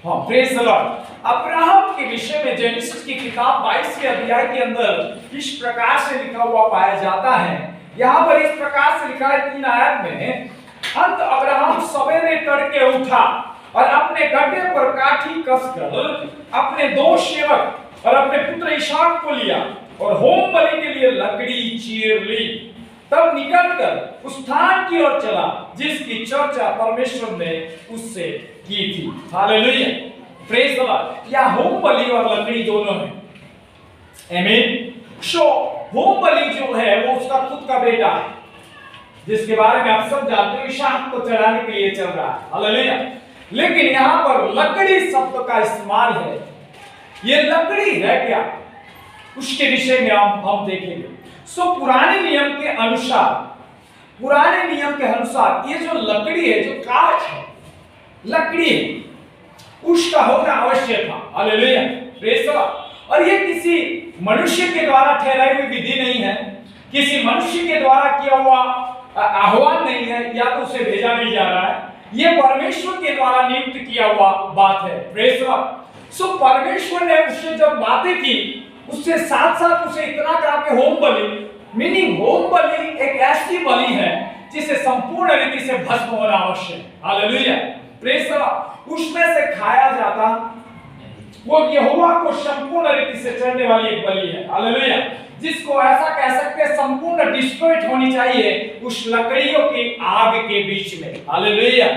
हाँ, praise the Lord. Abraham के विषय में जेनेसिस की किताब 22वें अध्याय के अंदर इस प्रकार से लिखा हुआ पाया जाता है। यहाँ पर इस प्रकार से लिखा है 3 आयत में, अंत अब्राहम सवेरे तड़के उठा और अपने गड्ढे पर काठी कसकर अपने 2 सेवक और अपने पुत्र इसहाक को लिया और होम बलि के लिए लकड़ी चीर ली। तब निकलकर उस स्थान की ओर चला जिसकी चर्चा परमेश्वर ने उससे की थी। Hallelujah, praise the Lord. या होम बलि और लकड़ी दोनों है, आमीन। सो होम बलि जो है वो उसका खुद का बेटा है, जिसके बारे में आप सब जानते हो, इसहाक को चढ़ाने के लिए चल रहा है। हालेलुया। लेकिन यहां पर लकड़ी शब्द का इस्तेमाल है। ये लकड़ी है क्या, उसके विषय में हम देखेंगे। सो पुराने नियम के अनुसार ये जो लकड़ी है, जो काठ है, लकड़ी है, उसका होना आवश्यक था। Hallelujah, praise the Lord. और ये किसी मनुष्य के द्वारा ठहराई हुई विधि नहीं है, किसी मनुष्य के द्वारा किया हुआ आह्वान नहीं है, या तो उसे भेजा नहीं जा रहा है, ये परमेश्वर के द्वारा नियुक्त किया हुआ बात है। Praise the Lord. सो परमेश्वर ने उससे जब बातें की, उससे साथ साथ उसे इतना कहा कि होम बलि, मीनिंग होम बलि एक ऐसी बलि है जिसे संपूर्ण रीति से भस्म होना आवश्यक है। Hallelujah, praise the Lord. उसमें से खाया जाता वो यहोवा को संपूर्ण रीति से चढ़ने वाली एक बलि है। हालेलुया, जिसको ऐसा कह सकते हैं संपूर्ण डिस्ट्रॉयड होनी चाहिए उस लकड़ियों की आग के बीच में। हालेलुया,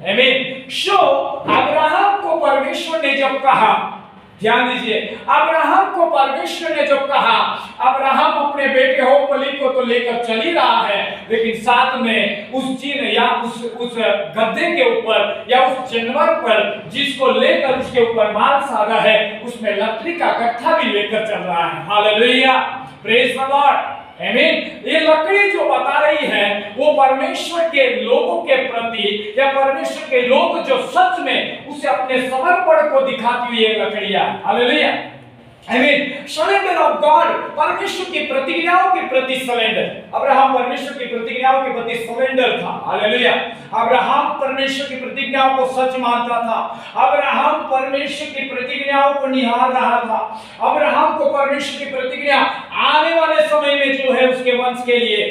आमीन। सो अब्राहम को परमेश्वर ने जब कहा, ध्यान दीजिए, अब्राहम को परमेश्वर ने जब कहा, अब्राहम अपने बेटे होम बलि को तो लेकर चल ही रहा है, लेकिन साथ में उस चीज या उस गद्दे के ऊपर या उस जानवर पर जिसको लेकर उसके ऊपर माल साधा है, उसमें लकड़ी का गट्ठा भी लेकर चल रहा है। हालेलुया, प्रेज द लॉर्ड, आमीन। ये लकड़ी जो बता रही है वो परमेश्वर के लोगों के प्रति, या परमेश्वर के लोग जो सच में उसे अपने समर्पण को दिखाती हुई लकड़ियां। हालेलुया, आमीन। सरेंडर ऑफ गॉड, परमेश्वर की प्रतिज्ञाओं के प्रति सरेंडर। अब्राहम परमेश्वर की प्रतिज्ञाओं के प्रति सरेंडर था। हालेलुया, अब्राहम परमेश्वर की प्रतिज्ञाओं को सच मानता था। अब्राहम परमेश्वर की प्रतिज्ञाओं को निहार रहा था। अब्राहम को परमेश्वर की प्रतिज्ञा आने वाले समय में जो है उसके वंश के लिए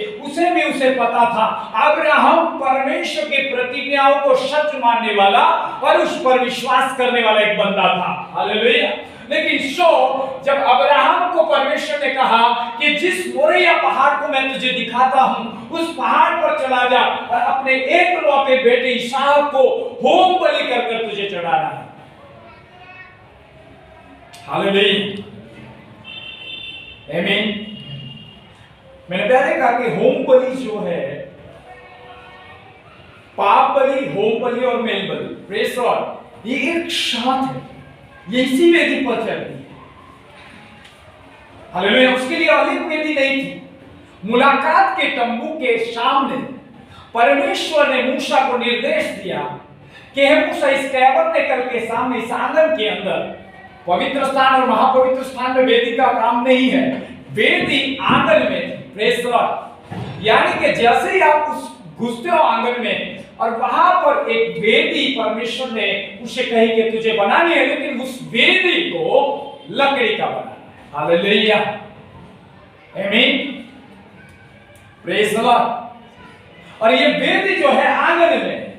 उसे पता था। अब्राहम परमेश्वर की प्रतिज्ञाओं को सच मानने वाला और उस पर विश्वास करने वाला एक बंदा था। हालेलुया। लेकिन जब अब्राहम को परमेश्वर ने कहा कि जिस मोरिया पहाड़ को मैं तुझे दिखाता हूं, उस पहाड़ पर चला जा और अपने एकलौते बेटे इसहाक को होम बलि कर तुझे चढ़ाना है। हालेलुया, आमीन। मैंने पहले कहा कि होम बलि जो है, पाप बलि, होम बलि और मेल बलि, प्रेज गॉड, ये एक साथ है, ये इसी वेदी पर चलती है। हालेलुया, उसके लिए अलग वेदी नहीं थी। मुलाकात के तंबू के सामने परमेश्वर ने मूसा को निर्देश दिया कि हे मूसा, इस कैबरनेकल ने कल के सामने, इस आंगन के अंदर, पवित्र स्थान और महापवित्र स्थान में वेदी का काम नहीं है, वेदी आंगन में थी। Praise God. यानी कि जैसे ही आप उस घुसते हो आंगन में और वहां पर एक वेदी परमेश्वर ने उसे कही कि तुझे बनानी है, लेकिन उस वेदी को लकड़ी का बनाना है। हालेलुया, आमीन, प्रेज द लॉर्ड। और ये वेदी जो है आंगन में,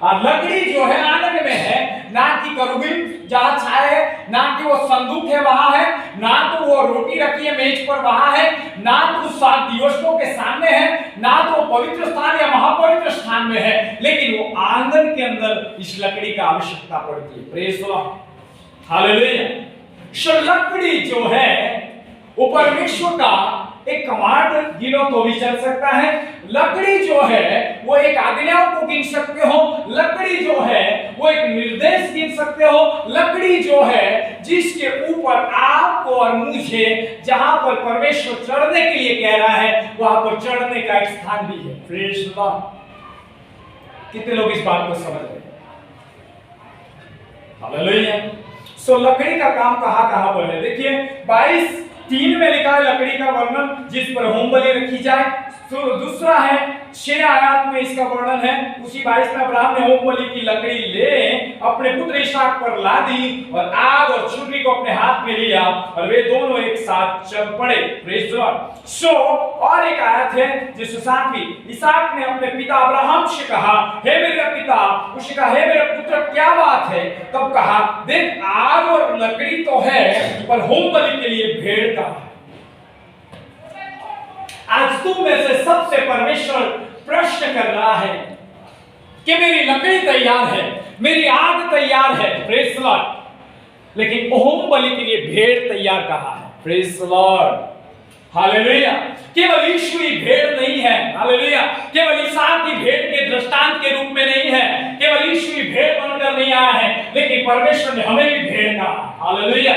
और लकड़ी जो है आंगन में है, ना कि करूबीम जहां छाए है, ना कि वो संदूक है वहां है, ना तो वो रोटी रखी है मेज पर वहां है, ना तो 7 दिवसों के सामने है, ना तो पवित्र स्थान या महापवित्र स्थान में है, लेकिन वो आंगन के अंदर इस लकड़ी का आवश्यकता पड़ती है। Praise God, hallelujah. सो लकड़ी जो है वो परमेश्वर का एक कमांड गिनो तो भी चल सकता है। लकड़ी जो है वो एक आज्ञाओं को गिन सकते हो। लकड़ी जो है वो एक निर्देश गिन सकते हो। लकड़ी जो है जिसके ऊपर आपको और मुझे, जहां पर परमेश्वर चढ़ने के लिए कह रहा है, वहां पर चढ़ने का एक स्थान भी है। Praise God. कितने लोग इस बात को समझ रहे हैं? हालेलुया। सो लकड़ी का काम कहां पर है? देखिए 22:3 में लिखा है लकड़ी का वर्णन, जिस पर होम बलि रखी जाए। तो दूसरा है 6 आयत में इसका वर्णन है। उसी 22 में अब्राहम ने होम बलि की लकड़ी ले अपने पुत्र इसहाक पर ला दी और आग और छुरी को अपने हाथ में लिया और वे दोनों एक साथ चल पड़े। Praise the Lord. सो और एक आयत है जिसमें साथी इसहाक ने अपने पिता अब्राहम से कहा, हे मेरे पिता। उसने कहा, हे मेरे पुत्र क्या बात है? तब कहा, देख आग और लकड़ी तो है पर होम बलि के लिए भेड़ का। आज तुम में से सबसे परमेश्वर प्रश्न कर रहा है कि मेरी लकड़ी तैयार है, मेरी आग तैयार है, प्रेज द लॉर्ड, लेकिन होम बलि के लिए भेड़ तैयार कहाँ है? Praise the lord, hallelujah. केवल यीशु ही भेड़ नहीं है, हालेलुया। केवल इसहाक ही भेड़ के दृष्टांत के रूप में नहीं है, केवल यीशु ही भेड़ बनकर नहीं आया है, लेकिन परमेश्वर ने हमें भी भेड़ कहा, हालेलुया,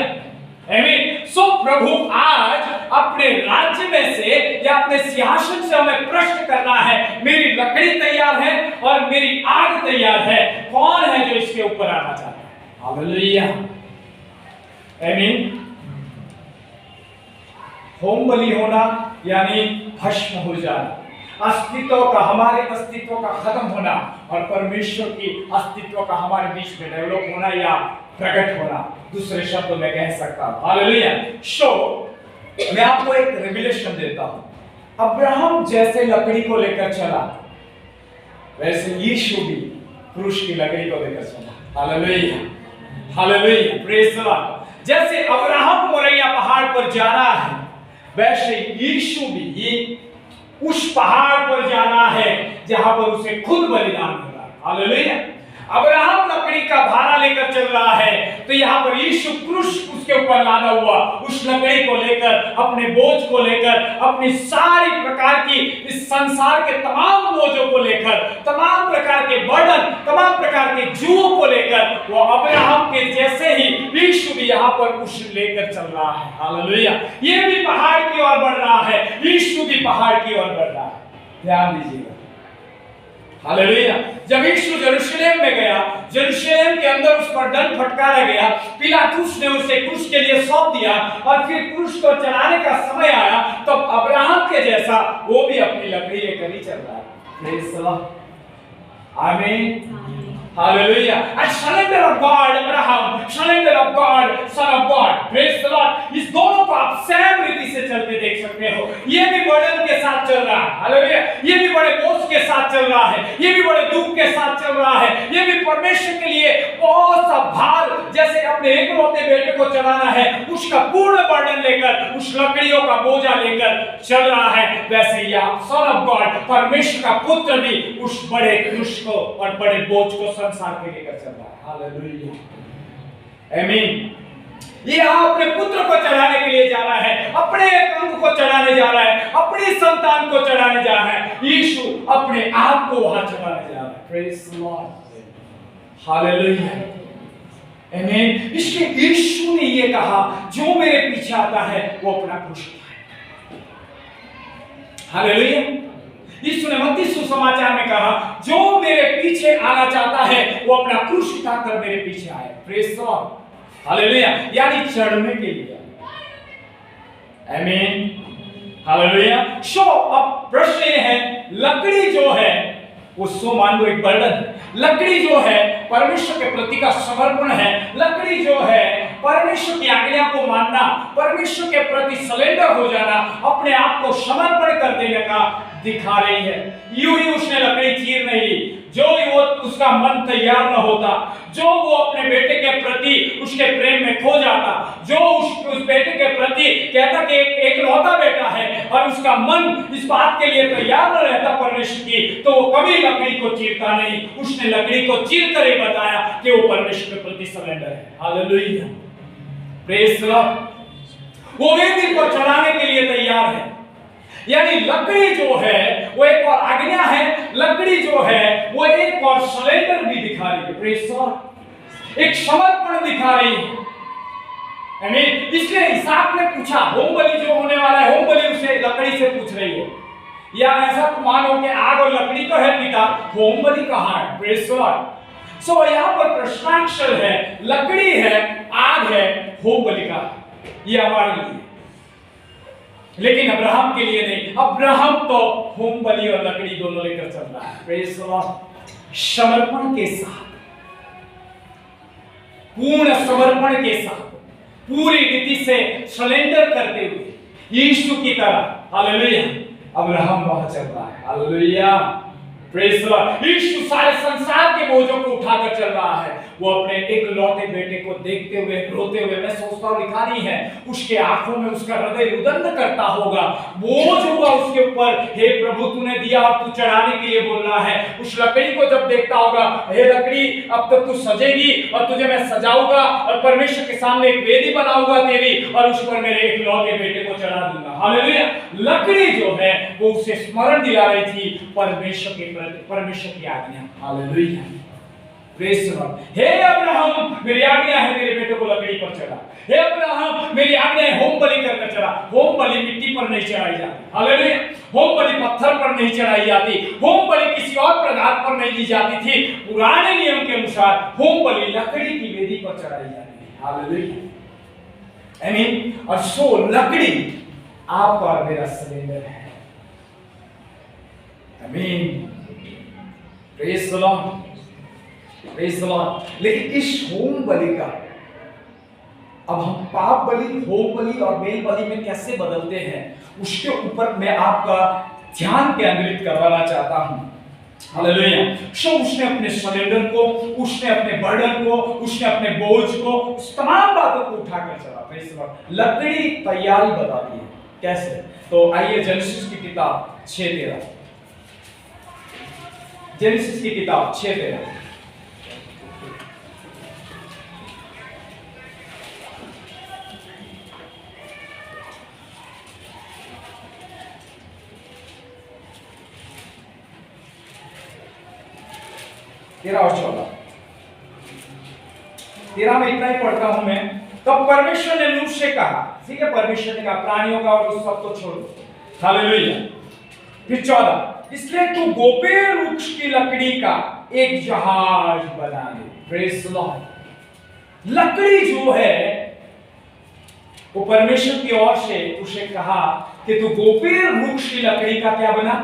आमीन। सो प्रभु आज अपने राज्य में से या अपने सिंहासन से हमें प्रश्न करना है, मेरी लकड़ी तैयार है और मेरी आग तैयार है, कौन है जो इसके ऊपर आना चाहता है? हालेलुया, आमीन। होम बलि होना यानी भस्म हो जाना, अस्तित्व का, हमारे अस्तित्व का खत्म होना और परमेश्वर की अस्तित्व का हमारे बीच में डेवलप होना या प्रकट होना, दूसरे शब्दों में कह सकता हूं, हालेलुया। सो मैं आपको एक रिविलेशन देता हूं। अब्राहम जैसे लकड़ी को लेकर चला, वैसे यीशु भी क्रूस की लकड़ी को लेकर चला, hallelujah, hallelujah, praise the Lord. जैसे अब्राहम मोरिया पहाड़ पर जा रहा है, वैसे यीशु भी उस पहाड़ पर जाना है जहां पर उसे खुद बलिदान होगा, हालेलुया। अब्राहम लकड़ी का भारा लेकर चल रहा है, तो यहाँ पर यीशु क्रूस उसके ऊपर लादा हुआ, उस लकड़ी को लेकर, अपने बोझ को लेकर, अपनी सारी प्रकार की इस संसार के तमाम बोझों को लेकर, तमाम प्रकार के बर्डन, तमाम प्रकार के जुओं को लेकर, वो अब्राहम के जैसे ही यीशु भी यहाँ पर उस लेकर चल रहा है, हालेलुया। ये भी पहाड़ की ओर बढ़ रहा है, यीशु भी पहाड़ की ओर बढ़ रहा है, ध्यान दीजिएगा, हालेलुया। जब यीशु यरूशलेम में गया, यरूशलेम के अंदर उस पर दंड फटकारा गया, पिलातुस ने उसे क्रूस के लिए सौंप दिया और फिर क्रूस को चढ़ाने का समय आया, तब अब्राहम के जैसा वो भी अपनी लकड़ी लेकर ही चल रहा है, प्रेज द लॉर्ड, आमीन, hallelujah. A surrender of God, Abraham, surrender of God, son of God, praise the Lord। इस दोनों को आप सेम रीति से चलते देख सकते हो। ये भी बर्डन के साथ चल रहा है, हालेलुया। ये भी बड़े बोझ के साथ चल रहा है, ये भी बड़े दुख के साथ चल रहा है, ये भी परमेश्वर के लिए बहुत सा भार, जैसे अपने एकलौते बेटे को चलाना है, उसका पूर्ण बर्डन लेकर, उस लकड़ियों का बोझा लेकर चल रहा है, वैसे ही आप सन ऑफ गॉड, परमेश्वर का पुत्र भी उस बड़े क्रूस को और बड़े बोझ को संसार के लेकर चल रहा है, हालेलुया, आमीन। ये अपने पुत्र को चढ़ाने के लिए जा रहा है, अपने एक अंग को चढ़ाने जा रहा है, अपनी संतान को चढ़ाने जा रहा है, यीशु अपने आप को वहां चढ़ाने जा रहा है, प्रेज द लॉर्ड, हालेलुया, आमीन। इसलिए यीशु ने ये कहा, जो मेरे पीछे आता है वो अपना क्रूस उठाए, हालेलुया। यीशु ने मत्ती सुसमाचार में कहा, जो मेरे पीछे आना चाहता है वो अपना क्रूस उठाकर मेरे पीछे आए, प्रेज द लॉर्ड, हालेलुया, यानी चढ़ने के लिए, आमीन, हालेलुया। सो अब प्रश्न ये है, लकड़ी जो है वो सो मान लो एक बर्डन, लकड़ी जो है परमेश्वर के प्रति का समर्पण है, लकड़ी जो है परमेश्वर की आज्ञा को मानना, परमेश्वर के प्रति सरेंडर हो जाना, अपने आप को समर्पण कर देने का दिखा रही है। यूं ही उसने लकड़ी चीर नहीं ली, जो वो उसका मन तैयार न होता, जो वो अपने बेटे के प्रति उसके प्रेम में खो जाता, जो उस बेटे के प्रति कहता कि एक लौता बेटा है और उसका मन इस बात के लिए तैयार न रहता परमेश्वर की, तो वो कभी लकड़ी को चीरता नहीं। उसने लकड़ी को चीर कर ही बताया कि वो परमेश्वर के प्रति सरेंडर है, हालेलुया, प्रेज द लॉर्ड। वो वेदी को चढ़ाने के लिए तैयार है, यानी लकड़ी जो है वो एक और आज्ञा है, लकड़ी जो है वो एक और सरेंडर भी दिखा रही है, प्रेज द लॉर्ड, एक समर्पण दिखा रही है, आमीन। इसलिए इसहाक ने पूछा, होम बलि जो होने वाला है, होम बलि उसे लकड़ी से पूछ रही है, या ऐसा मानो कि आग और लकड़ी तो है पिता, होम बलि कहां है, प्रेज द लॉर्ड। सो यहाँ पर प्रश्नाक्षर है, लकड़ी है, आग है, होम बलि का, ये हमारे लिए, लेकिन अब्राहम के लिए नहीं। अब्राहम तो होम बलि और लकड़ी दोनों लेकर चल रहा है, प्रेज द लॉर्ड, समर्पण के साथ, पूर्ण समर्पण के साथ, पूरी रीति से सरेंडर करते हुए यीशु की तरह, हालेलुया, अब्राहम वहां चल रहा है। Hallelujah, praise Lord. यीशु सारे संसार के बोझों को उठाकर चल रहा है। वो अपने एकलौते बेटे को देखते हुए, रोते हुए, मैं सोचता हूँ लिखा नहीं है, उसके आंखों में उसका हृदय रुदन करता होगा। बोझ होगा उसके ऊपर, हे प्रभु तूने दिया और तू चढ़ाने के लिए बोल रहा है। उस लकड़ी को जब देखता होगा, हे लकड़ी अब तो तू सजेगी और तुझे मैं सजाऊंगा और परमेश्वर के सामने एक वेदी बनाऊंगा तेरी, और उस पर मेरे एकलौते बेटे को चढ़ा दूंगा। हालेलुया। लकड़ी जो है वो उसे स्मरण दिला रही थी परमेश्वर के प्रति, परमेश्वर की आज्ञा। Hallelujah, praise lord. हे अब्राहम मेरी आज्ञा है मेरे बेटे को लकड़ी पर चढ़ा। हे अब्राहम मेरी आज्ञा है होम बलि कर चढ़ा। होम बलि मिट्टी पर नहीं चढ़ाई जाती। हालेलुया। होम बलि पत्थर पर नहीं चढ़ाई जाती। होम बलि किसी और पदार्थ पर नहीं दी जाती थी। पुराने नियम के अनुसार होम बलि लकड़ी की वेदी पर चढ़ाई जाती थी। हालेलुया, आमीन। और सो लकड़ी आपका और मेरा सिलेंडर है। आमीन, प्रेज़ लॉर्ड, प्रेज़ लॉर्ड। लेकिन इस होम बलि का अब हम पाप बलि, होम बलि और मेल बलि में कैसे बदलते हैं, उसके ऊपर मैं आपका ध्यान केंद्रित करवाना चाहता हूं। हालेलुया। सो उसने अपने सिलेंडर को, उसने अपने बर्डन को, उसने अपने बोझ को, उस तमाम बातों को उठाकर चला। Praise Lord. लकड़ी तैयारी बताती है कैसे। तो आइए जेनेसिस की किताब 6:13, जेनेसिस की किताब 6:13। तेरह और 14, 13 में इतना ही पढ़ता हूं मैं। तब परमेश्वर ने नूह से कहा, ठीक है, परमेश्वर ने कहा प्राणियों का और उस सब को छोड़ दो। हालेलुया। फिर 14, इसलिए तू गोपेर वृक्ष की लकड़ी का एक जहाज बना ले। Praise Lord. लकड़ी जो है वो परमेश्वर की ओर से उसे कहा कि तू गोपेर वृक्ष की लकड़ी का क्या बना,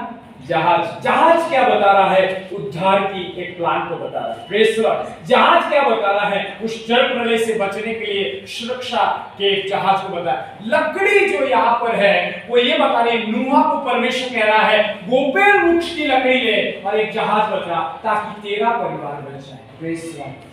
जहाज। जहाज क्या बता रहा है, उद्धार की एक प्लान को बता रहा है। Praise Lord. जहाज क्या बता रहा है, उस जल प्रलय से बचने के लिए सुरक्षा के एक जहाज को बता रहा है। लकड़ी जो यहाँ पर है वो ये बता रही है, नूह को परमेश्वर कह रहा है गोपेर वृक्ष की लकड़ी ले और एक जहाज बचा ताकि तेरा परिवार बच जाए। Praise Lord.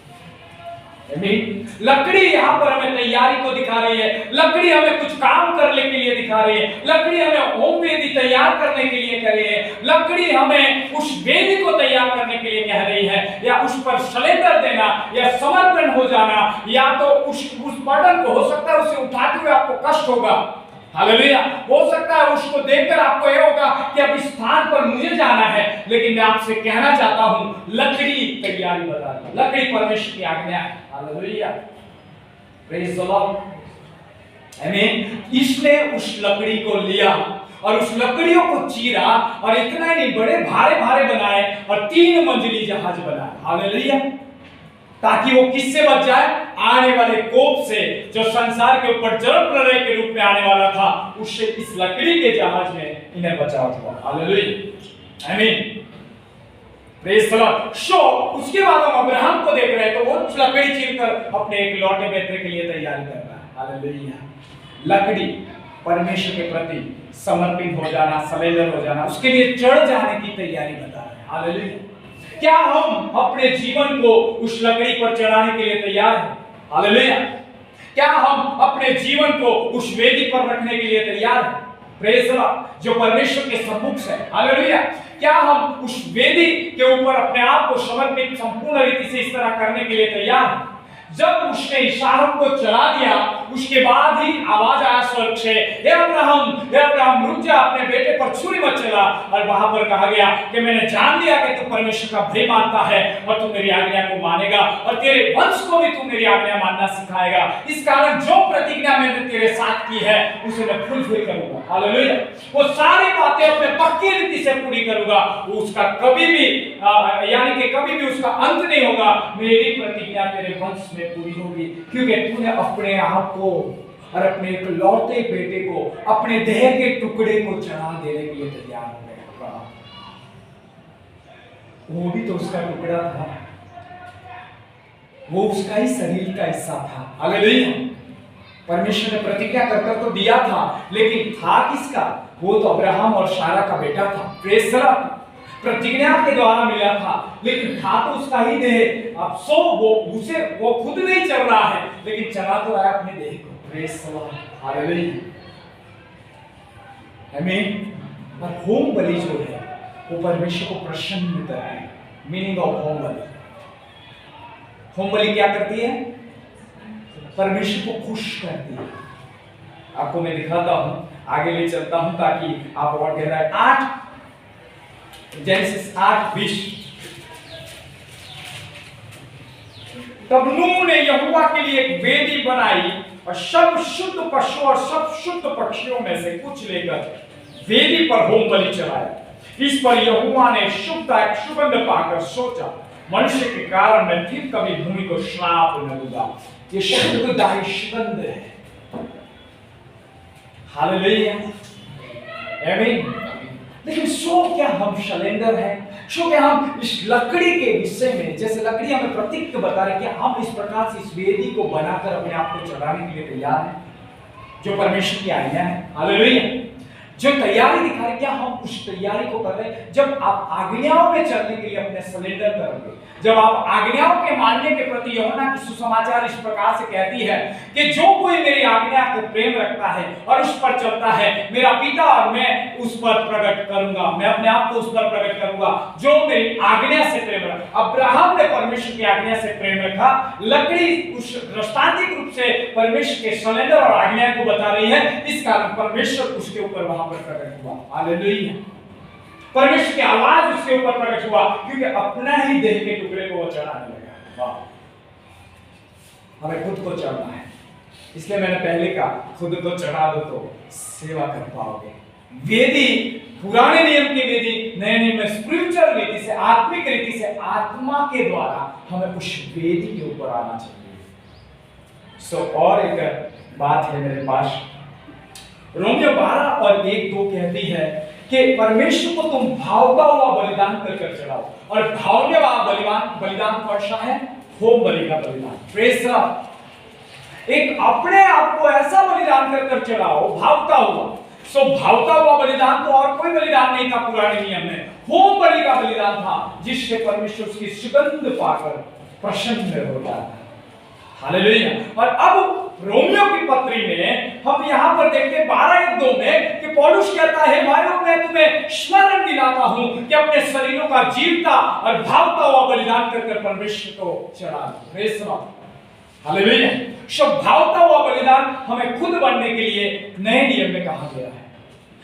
लकड़ी यहाँ पर हमें तैयारी को दिखा रही है। लकड़ी हमें कुछ काम करने के लिए दिखा रही है। लकड़ी हमें होम वेदी तैयार करने के लिए कह रही है। लकड़ी हमें उस वेदी को तैयार करने के लिए कह रही है, या उस पर सरेंडर देना या समर्पण हो जाना, या तो उस बर्डन को, हो सकता है उसे उठाते हुए आपको कष्ट होगा। हालेलुया। हो सकता है उसको देखकर आपको यह होगा कि अब इस स्थान पर मुझे जाना है, लेकिन मैं आपसे कहना चाहता हूं लकड़ी तैयारी बता रही है। लकड़ी परमेश्वर की आज्ञा है। हालेलुया, प्रेज़ द लॉर्ड, आमीन। इसने उस लकड़ी को लिया और उस लकड़ियों को चीरा और इतना ही नहीं, बड़े भारे भारे बनाए और 3 मंजिली जहाज बनाए। हालेलुया। ताकि वो किससे बच जाए, आने वाले कोप से, जो संसार के ऊपर जल प्रलय के रूप में आने वाला था, उससे इस लकड़ी के जहाज में इन्हें बचाव हुआ। हालेलुया, आमीन, प्रेज़ द लॉर्ड। सो उसके बाद हम अब्राहम को देख रहे हैं, तो वो लकड़ी चीरकर अपने एक लौटे बेटे के लिए तैयारी कर रहा है। हालेलुया। लकड़ी परमेश्वर के प्रति समर्पित हो जाना, सरेंडर हो जाना, उसके लिए चढ़ जाने की तैयारी बता रहे हैं। हालेलुया। क्या हम अपने जीवन को उस लकड़ी पर चढ़ाने के लिए तैयार हैं? हालेलुया। क्या हम अपने जीवन को उस वेदी पर रखने के लिए तैयार हैं? Praise the Lord. जो परमेश्वर के सम्मुख है। हालेलुया। क्या हम उस वेदी के ऊपर अपने आप को समर्पित संपूर्ण रीति से इस तरह करने के लिए तैयार हैं? जब उसने इशारों को चला दिया, उसके बाद ही आवाज आया स्वर्ग से, हे अब्राहम रुक जा, अपने बेटे पर छुरी मत चला। और वहां पर कहा गया कि मैंने जान लिया कि तू परमेश्वर का भय मानता है और तू मेरी आज्ञा को मानेगा और तेरे वंश को भी तू मेरी आज्ञा मानना सिखाएगा। इस कारण जो प्रतिज्ञा मैंने तेरे साथ की है उसे मैं फुलफिल करूंगा। हालेलुया। वो सारी बातें अपने पक्की रीति से पूरी करूंगा। वो उसका कभी भी यानी कि कभी भी उसका अंत नहीं होगा। मेरी प्रतिज्ञा तेरे वंश में पूरी होगी, क्योंकि तूने अपने आप को और अपने एक लौटे बेटे को, अपने देह के टुकड़े को चढ़ा देने के लिए तैयार हो गया। वो भी तो उसका टुकड़ा था। वो उसका ही शरीर का हिस्सा था। हालेलुया। परमेश्वर ने प्रतिज्ञा कर तो दिया था, लेकिन था किसका? वो तो अब्राहम और सारा का बेटा था। Praise the Lord. प्रतिज्ञा के द्वारा मिला था, लेकिन था तो उसका ही देह। अब सो वो खुद नहीं चल रहा है, लेकिन चला तो रहा है अपने देह को। Praise the lord. हालेलुया। आमीन। और होम बलि जो है वो परमेश्वर को प्रसन्न करती है। मीनिंग ऑफ होम बलि। होम बलि क्या करती है? परमेश्वर को खुश करती है। आपको मैं दिखाता हूं, आगे ले चलता हूं ताकि आप और गहराई। 8 जेनेसिस 8:20। तब नूह ने यहोवा के लिए एक वेदी बनाई और सब शुद्ध पशु और सब शुद्ध पक्षियों में से कुछ लेकर वेदी पर होम बलि चढ़ाया। इस पर यहोवा ने शुभदायक सुगंध पाकर सोचा, मनुष्य के कारण मैं फिर कभी भूमि को श्राप न दूंगा। ये शुभदायक सुगंध है। हालेलुया। आमीन। लेकिन सो क्या हम शलेंडर हैं? सो क्या हम इस लकड़ी के विषय में, जैसे लकड़ी हमें प्रतीक बता रहे, क्या हम इस प्रकार से इस वेदी को बनाकर अपने आप को चढ़ाने के लिए तैयार हैं, जो परमेश्वर की आज्ञा है? हालेलुया। जो तैयारी दिखा रहे, क्या हम उस तैयारी को कर रहे हैं? जब आप आज्ञाओं में चलने के लिए अपने सरेंडर करोगे, जब आप आज्ञाओं के मानने के प्रति यूहन्ना की सुसमाचार इस प्रकार से कहती है कि जो कोई मेरी आज्ञा को प्रेम रखता है और उस पर चलता है, मेरा पिता और मैं उस पर प्रकट करूंगा, मैं अपने आप को उस पर प्रकट करूंगा जो मेरी आज्ञा से प्रेम रखा। अब्राहम ने परमेश्वर की आज्ञा से प्रेम रखा। लकड़ी उस दृष्टांतिक रूप से परमेश्वर के सरेंडर और आज्ञा को बता रही है, इस कारण परमेश्वर उसके ऊपर वहां पर प्रकट हुआ। हालेलुया। परमेश्वर की आवाज उसके ऊपर प्रकट हुआ, क्योंकि अपना ही देह के टुकड़े को वो चढ़ाने लगा। हमें खुद को चढ़ना है, इसलिए मैंने पहले कहा खुद को चढ़ा दो तो सेवा कर पाओगे। वेदी, पुराने नियम की वेदी, नए नियम में स्पिरिचुअल रीति से, आत्मिक रीति से, आत्मा के द्वारा हमें उस वेदी के ऊपर आना चाहिए। और एक बात है मेरे पास, रोमियो 12 और 1-2 कहती है कि परमेश्वर को तुम भावता हुआ बलिदान कर चढ़ाओ। और भावने वाला बलिदान कौन सा है? होम बलि का बलिदान। Praise the Lord. एक अपने आप को ऐसा बलिदान कर चढ़ाओ भावता हुआ। भावता हुआ बलिदान तो और कोई बलिदान नहीं था पुराने नियम में, होम बलि का बलिदान था, जिससे परमेश्वर उसकी सुगंध पाकर प्रसन्न हो जाता है। हालेलुया। और अब रोमियो की पत्री में हम यहां पर देखते हैं 12:1-2 में कि पौलुस कहता है, भाइयों मैं तुम्हें स्मरण दिलाता हूं कि अपने शरीरों का जीवता और भावता हुआ बलिदान कर परमेश्वर को चढ़ा दो। Praise the lord. हालेलुया। भावता हुआ बलिदान हमें खुद बनने के लिए नए नियम में कहा गया है।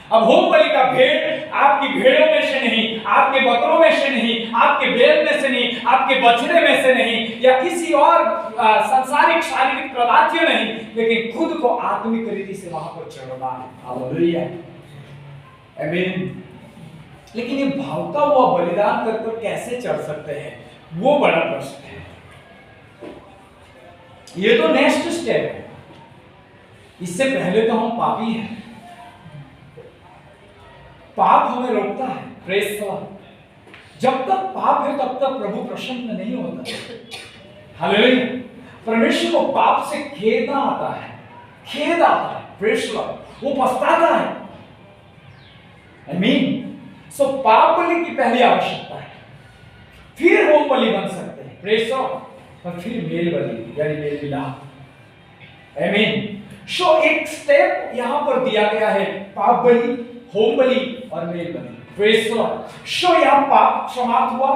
अब होम बलि का भेड़ आपकी भेड़ों में से नहीं, आपके बकरों में से नहीं, आपके बैल में से नहीं, आपके बछड़े में से नहीं, या किसी और सांसारिक शारीरिक पदार्थों नहीं, लेकिन खुद को आत्मिक रीति से वहां पर चढ़ना है। हालेलुया। आमीन। लेकिन ये भावता हुआ बलिदान कर कैसे चढ़ सकते हैं, वो बड़ा प्रश्न है। ये तो नेक्स्ट स्टेप है। इससे पहले तो हम पापी हैं, पाप हमें रोकता है। Praise the Lord. जब तक पाप है तब तक प्रभु प्रसन्न नहीं होता। हालेलुया। परमेश्वर को पाप से खेद आता है, खेद आता है। Praise the Lord. वो पछताता है। आमीन। पाप बलि की पहली आवश्यकता है, फिर होम बलि बन सकते हैं। Praise the Lord. और फिर मेल बलि यानी मेल मिलाप। आमीन। एक स्टेप यहां पर दिया गया है, पाप बलि, होम बलि और मेल बलि। Praise the lord. यहां पाप समाप्त हुआ,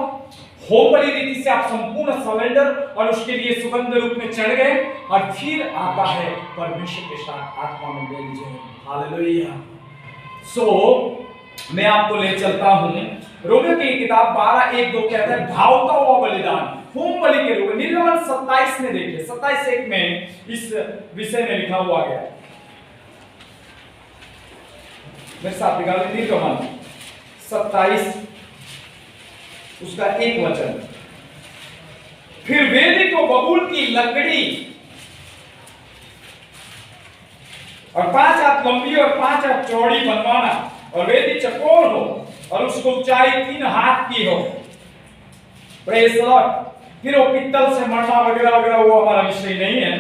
होम बलि रीति से आप संपूर्ण सरेंडर और उसके लिए सुगंध रूप में चढ़ गए, और फिर आता है परमेश्वर के साथ आत्मा में मेल जोड़। हालेलुया। मैं आपको ले चलता हूं रोमियो की किताब 12:1-2 कहता है भावता हुआ बलिदान होम बलि के रूप में। निर्गमन 27 में देखिए, 27:1 में इस विषय में लिखा हुआ गया है। मेरे साथ निकाल लीजिए निर्गमन 27 उसका 1 वचन। फिर वेदी को बबूल की लकड़ी और 5 हाथ लंबी और 5 हाथ चौड़ी बनवाना, और वेदी चकोर हो और उसको ऊंचाई 3 हाथ की हो। Praise the Lord. फिर वो पित्तल से मरना वगैरह वगैरह वो हमारा विषय नहीं है।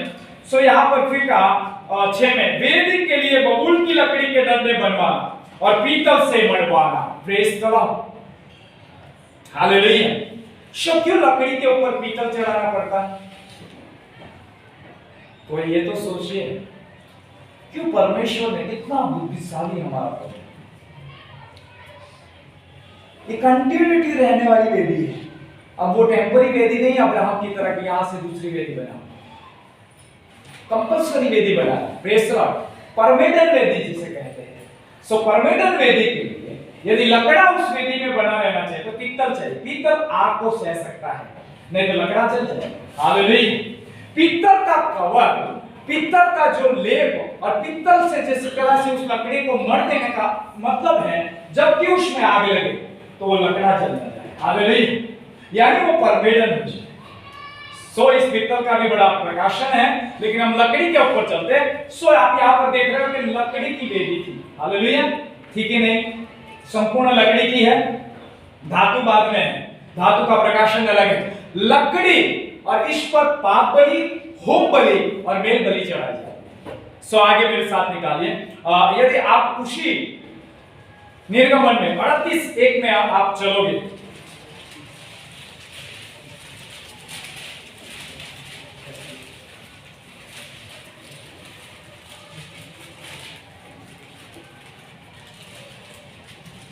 सो यहाँ पर फिर कहा 6 में, वेदी के लिए बबूल की लकड़ी के डंडे बनवाना और पीतल से मढ़वाना। Praise the lord, hallelujah. So क्यों लकड़ी के ऊपर पीतल चढ़ाना पड़ता है? तो ये तो सोचिए, क्यों परमेश्वर ने कितना बुद्धिशाली हमारा प्रभु, ये कंटिन्यूटी रहने वाली वेदी है। अब वो टेम्पररी वेदी नहीं अब्राहम की तरह कि यहां से दूसरी वेदी बना, कंपल्सरी वेदी बना। प्रेज द लॉर्ड, परमेनेंट वेदी जिसे कहते हैं। सो परमेनेंट वेदी के लिए यदि लकड़ा उस वेदी में बना रहना चाहिए तो पीतल चाहिए। पीतल आग को सह सकता है, नहीं तो लकड़ा जल जाएगा। हालेलुया। पीतल का कवर, पीतल का जो लेप और पीतल से जिस तरह से उस लकड़ी को मढ़ देने का मतलब है जबकि उसमें आग लगे तो वो लकड़ा जल जाए। हालेलुया, यानी वो परमेनेंट हो जाए। सो इस पीतल का भी बड़ा प्रकाशन है, लेकिन हम लकड़ी के ऊपर चलते हैं। सो आप यहाँ पर देख रहे हो कि लकड़ी की वेदी थी। हालेलुया, ठीक है नहीं? संपूर्ण लकड़ी की है, धातु बाद में है, धातु का प्रकाशन अलग है। लकड़ी और इस पर पाप बलि, होम बलि और मेल बलि चढ़ाई जाए। सो आगे मेरे साथ निकालिए, यदि आप उसी निर्गमन में 38:1 में आप चलोगे,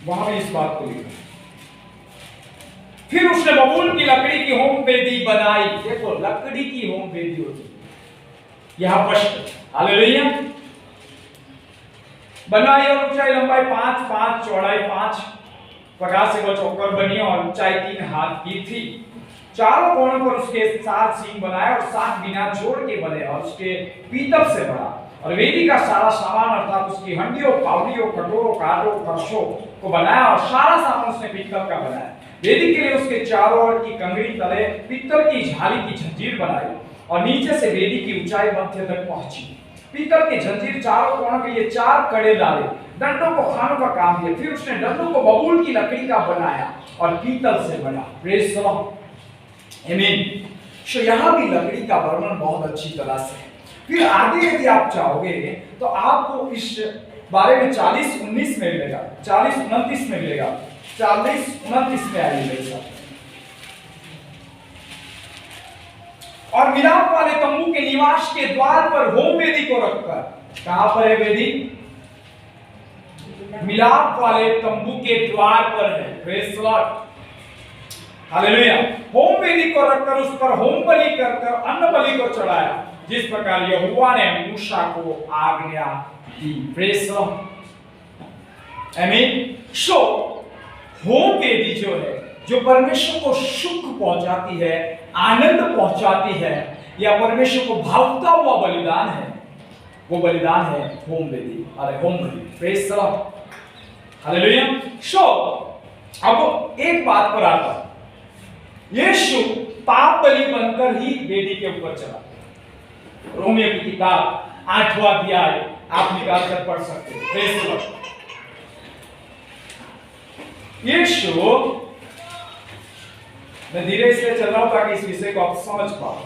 वहां भी इस बात को लिखा। फिर उसने बबूल की लकड़ी की होम वेदी बनाई। देखो, लकड़ी की होम वेदी होती है, यहां स्पष्ट। हालेलुया। बनाई और ऊंचाई लंबाई 5 चौड़ाई 5 प्रकार से वो चौकर बनी और ऊंचाई 3 हाथ की थी। चारों कोनों पर उसके 7 सींग बनाए और 7 बिना जोड़ के बने और उसके पीतल से बना। और वेदी का सारा सामान अर्थात उसकी हंडियों, पावड़ियों, कटोरों, कांटों, फरसों को बनाया और सारा सामान उसने पीतल का बनाया। वेदी के लिए उसके चारों ओर की कंगड़ी तले पीतल की झाली की जंजीर बनाई और नीचे से वेदी की ऊंचाई मध्य तक पहुंची। पीतल की जंजीर चारों कोनों के लिए 4 कड़े डाले, डंडों को खानों का काम दिया। फिर उसने डंडों को बबूल की लकड़ी का बनाया और पीतल से बना। प्रेज द लॉर्ड, आमीन। सो यहाँ भी लकड़ी का वर्णन बहुत अच्छी तरह से है। फिर आगे यदि आप चाहोगे तो आपको इस बारे में 40:19 में मिलेगा, 40:29 में मिलेगा। 40:29 में आइए मेरे साथ। और मिलाप वाले तंबू के निवास के द्वार पर होम वेदी को रखकर, कहां पर है वेदी? मिलाप वाले तंबू के द्वार पर है। Praise the lord, hallelujah. Home वेदी को रखकर उस पर होम बलि कर अन्न बलि को चढ़ाया, जिस प्रकार यहोवा ने मूसा को आज्ञा दी। प्रेज द लॉर्ड, आमीन। सो होम वेदी जो है, जो परमेश्वर को सुख पहुंचाती है, आनंद पहुंचाती है, या परमेश्वर को भावता हुआ बलिदान है, वो बलिदान है होम वेदी। अरे होम बलि, praise the lord, hallelujah. So अब एक बात पर आता है, यीशु पाप बलि बनकर ही वेदी के ऊपर चला। रोमियो की किताब 8वां अध्याय आप निकाल कर पढ़ सकते हैं। Praise the Lord. यीशु, मैं धीरे से चल रहा हूं ताकि इस विषय को आप समझ पाओ।